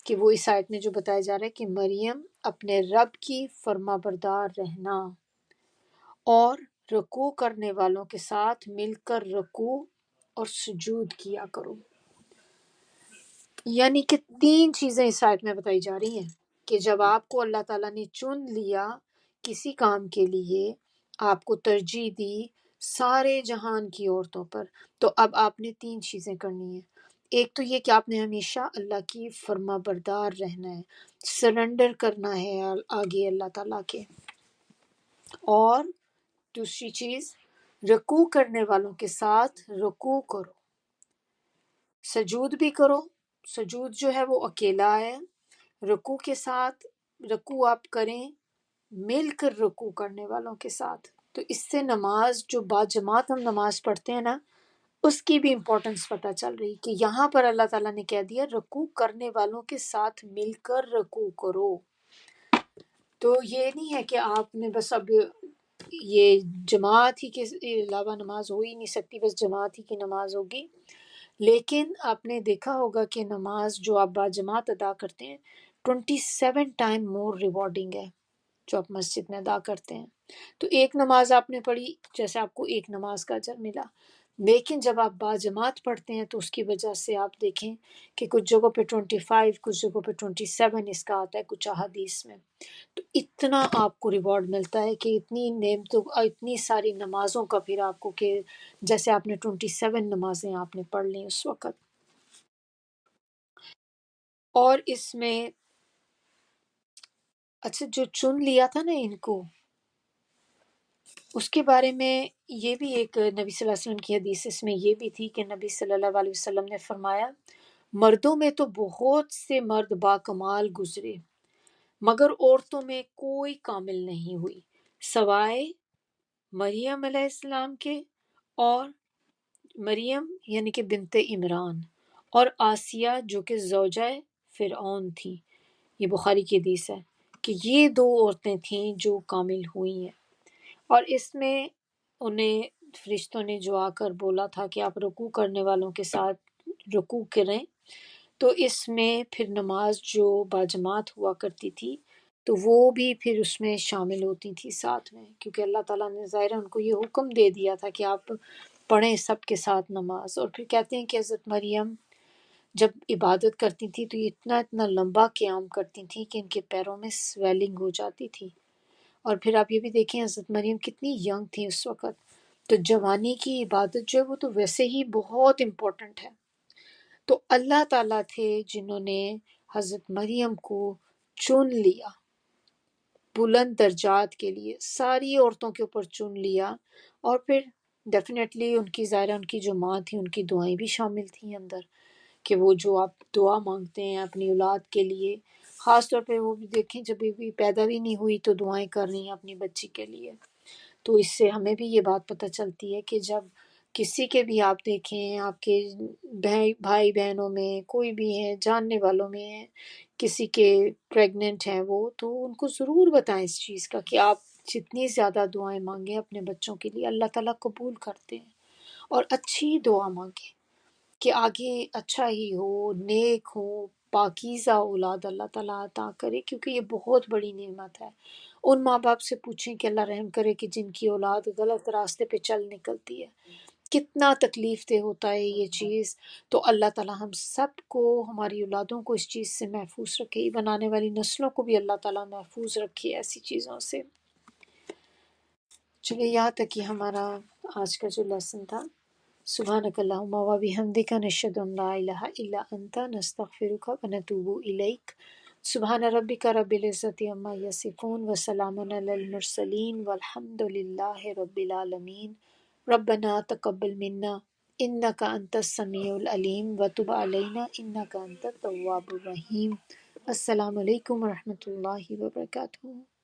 کہ وہ اس آیت میں جو بتایا جا رہا ہے کہ مریم اپنے رب کی فرما بردار رہنا اور رکوع کرنے والوں کے ساتھ مل کر رکوع اور سجود کیا کرو۔ یعنی کہ 3 چیزیں اس آیت میں بتائی جا رہی ہیں کہ جب آپ کو اللہ تعالیٰ نے چن لیا کسی کام کے لیے، آپ کو ترجیح دی سارے جہان کی عورتوں پر، تو اب آپ نے 3 چیزیں کرنی ہیں۔ ایک تو یہ کہ آپ نے ہمیشہ اللہ کی فرما بردار رہنا ہے، سرنڈر کرنا ہے آگے اللہ تعالیٰ کے، اور دوسری چیز رکوع کرنے والوں کے ساتھ رکوع کرو، سجود بھی کرو. سجود جو ہے وہ اکیلا ہے. رکوع کے ساتھ رکوع آپ کریں مل کر رکوع کرنے والوں کے ساتھ. تو اس سے نماز جو با جماعت ہم نماز پڑھتے ہیں نا اس کی بھی امپورٹنس پتہ چل رہی کہ یہاں پر اللہ تعالیٰ نے کہہ دیا رکوع کرنے والوں کے ساتھ مل کر رکوع کرو. تو یہ نہیں ہے کہ آپ نے بس اب یہ جماعت ہی کے علاوہ نماز ہو ہی نہیں سکتی، بس جماعت ہی کی نماز ہوگی. لیکن آپ نے دیکھا ہوگا کہ نماز جو آپ با جماعت ادا کرتے ہیں 27 ٹائم مور ریوارڈنگ ہے جو آپ مسجد میں ادا کرتے ہیں. تو ایک نماز آپ نے پڑھی جیسے آپ کو ایک نماز کا اجر ملا، لیکن جب آپ با جماعت پڑھتے ہیں تو اس کی وجہ سے آپ دیکھیں کہ کچھ جگہوں پہ 25 کچھ جگہوں پہ 27 اس کا آتا ہے کچھ احادیث میں. تو اتنا آپ کو ریوارڈ ملتا ہے کہ اتنی نعمتوں اتنی ساری نمازوں کا پھر آپ کو کہ جیسے آپ نے 27 نمازیں آپ نے پڑھ لیں اس وقت. اور اس میں اچھا جو چن لیا تھا نا ان کو، اس کے بارے میں یہ بھی ایک نبی صلی اللہ علیہ وسلم کی حدیث اس میں یہ بھی تھی کہ نبی صلی اللہ علیہ وسلم نے فرمایا مردوں میں تو بہت سے مرد با کمال گزرے مگر عورتوں میں کوئی کامل نہیں ہوئی سوائے مریم علیہ السلام کے، اور مریم یعنی کہ بنت عمران، اور آسیہ جو کہ زوجہ فرعون تھی. یہ بخاری کی حدیث ہے کہ یہ دو عورتیں تھیں جو کامل ہوئی ہیں. اور اس میں انہیں فرشتوں نے جو آ کر بولا تھا کہ آپ رکوع کرنے والوں کے ساتھ رکوع کریں، تو اس میں پھر نماز جو باجماعت ہوا کرتی تھی تو وہ بھی پھر اس میں شامل ہوتی تھی ساتھ میں، کیونکہ اللہ تعالیٰ نے ظاہر ان کو یہ حکم دے دیا تھا کہ آپ پڑھیں سب کے ساتھ نماز. اور پھر کہتے ہیں کہ حضرت مریم جب عبادت کرتی تھی تو یہ اتنا اتنا لمبا قیام کرتی تھیں کہ ان کے پیروں میں سویلنگ ہو جاتی تھی. اور پھر آپ یہ بھی دیکھیں حضرت مریم کتنی ینگ تھی اس وقت. تو جوانی کی عبادت جو ہے وہ تو ویسے ہی بہت امپورٹنٹ ہے. تو اللہ تعالیٰ تھے جنہوں نے حضرت مریم کو چن لیا بلند درجات کے لیے، ساری عورتوں کے اوپر چن لیا. اور پھر ڈیفینیٹلی ان کی ظاہرہ ان کی جو ماں تھی ان کی دعائیں بھی شامل تھیں اندر، کہ وہ جو آپ دعا مانگتے ہیں اپنی اولاد کے لیے، خاص طور پہ وہ بھی دیکھیں جب بھی پیدا بھی نہیں ہوئی تو دعائیں کر رہی ہیں اپنی بچی کے لیے. تو اس سے ہمیں بھی یہ بات پتہ چلتی ہے کہ جب کسی کے بھی آپ دیکھیں آپ کے بھائی بہنوں میں کوئی بھی ہیں جاننے والوں میں ہیں کسی کے پریگننٹ ہیں وہ، تو ان کو ضرور بتائیں اس چیز کا کہ آپ جتنی زیادہ دعائیں مانگیں اپنے بچوں کے لیے اللہ تعالیٰ قبول کرتے ہیں. اور اچھی دعا مانگیں کہ آگے اچھا ہی ہو، نیک ہو، پاکیزہ اولاد اللہ تعالیٰ عطا کرے، کیونکہ یہ بہت بڑی نعمت ہے. ان ماں باپ سے پوچھیں کہ اللہ رحم کرے کہ جن کی اولاد غلط راستے پہ چل نکلتی ہے، کتنا تکلیف دہ ہوتا ہے یہ چیز. تو اللہ تعالیٰ ہم سب کو ہماری اولادوں کو اس چیز سے محفوظ رکھے، بنانے والی نسلوں کو بھی اللہ تعالیٰ محفوظ رکھے ایسی چیزوں سے. چلیے یہاں تک ہی ہمارا آج کا جو لیسن تھا. سبحانک اللہم و بحمدک نشہد ان لا الہ الا انت نستغفرک و نتوب الیک. سبحان ربک رب العزت عما یصفون وسلام علی المرسلین والحمد للہ رب العالمین. ربنا تقبل منا انک انت السمیع العلیم وتب علینا انک انت التواب الرحیم. السلام علیکم ورحمۃ اللہ وبرکاتہ.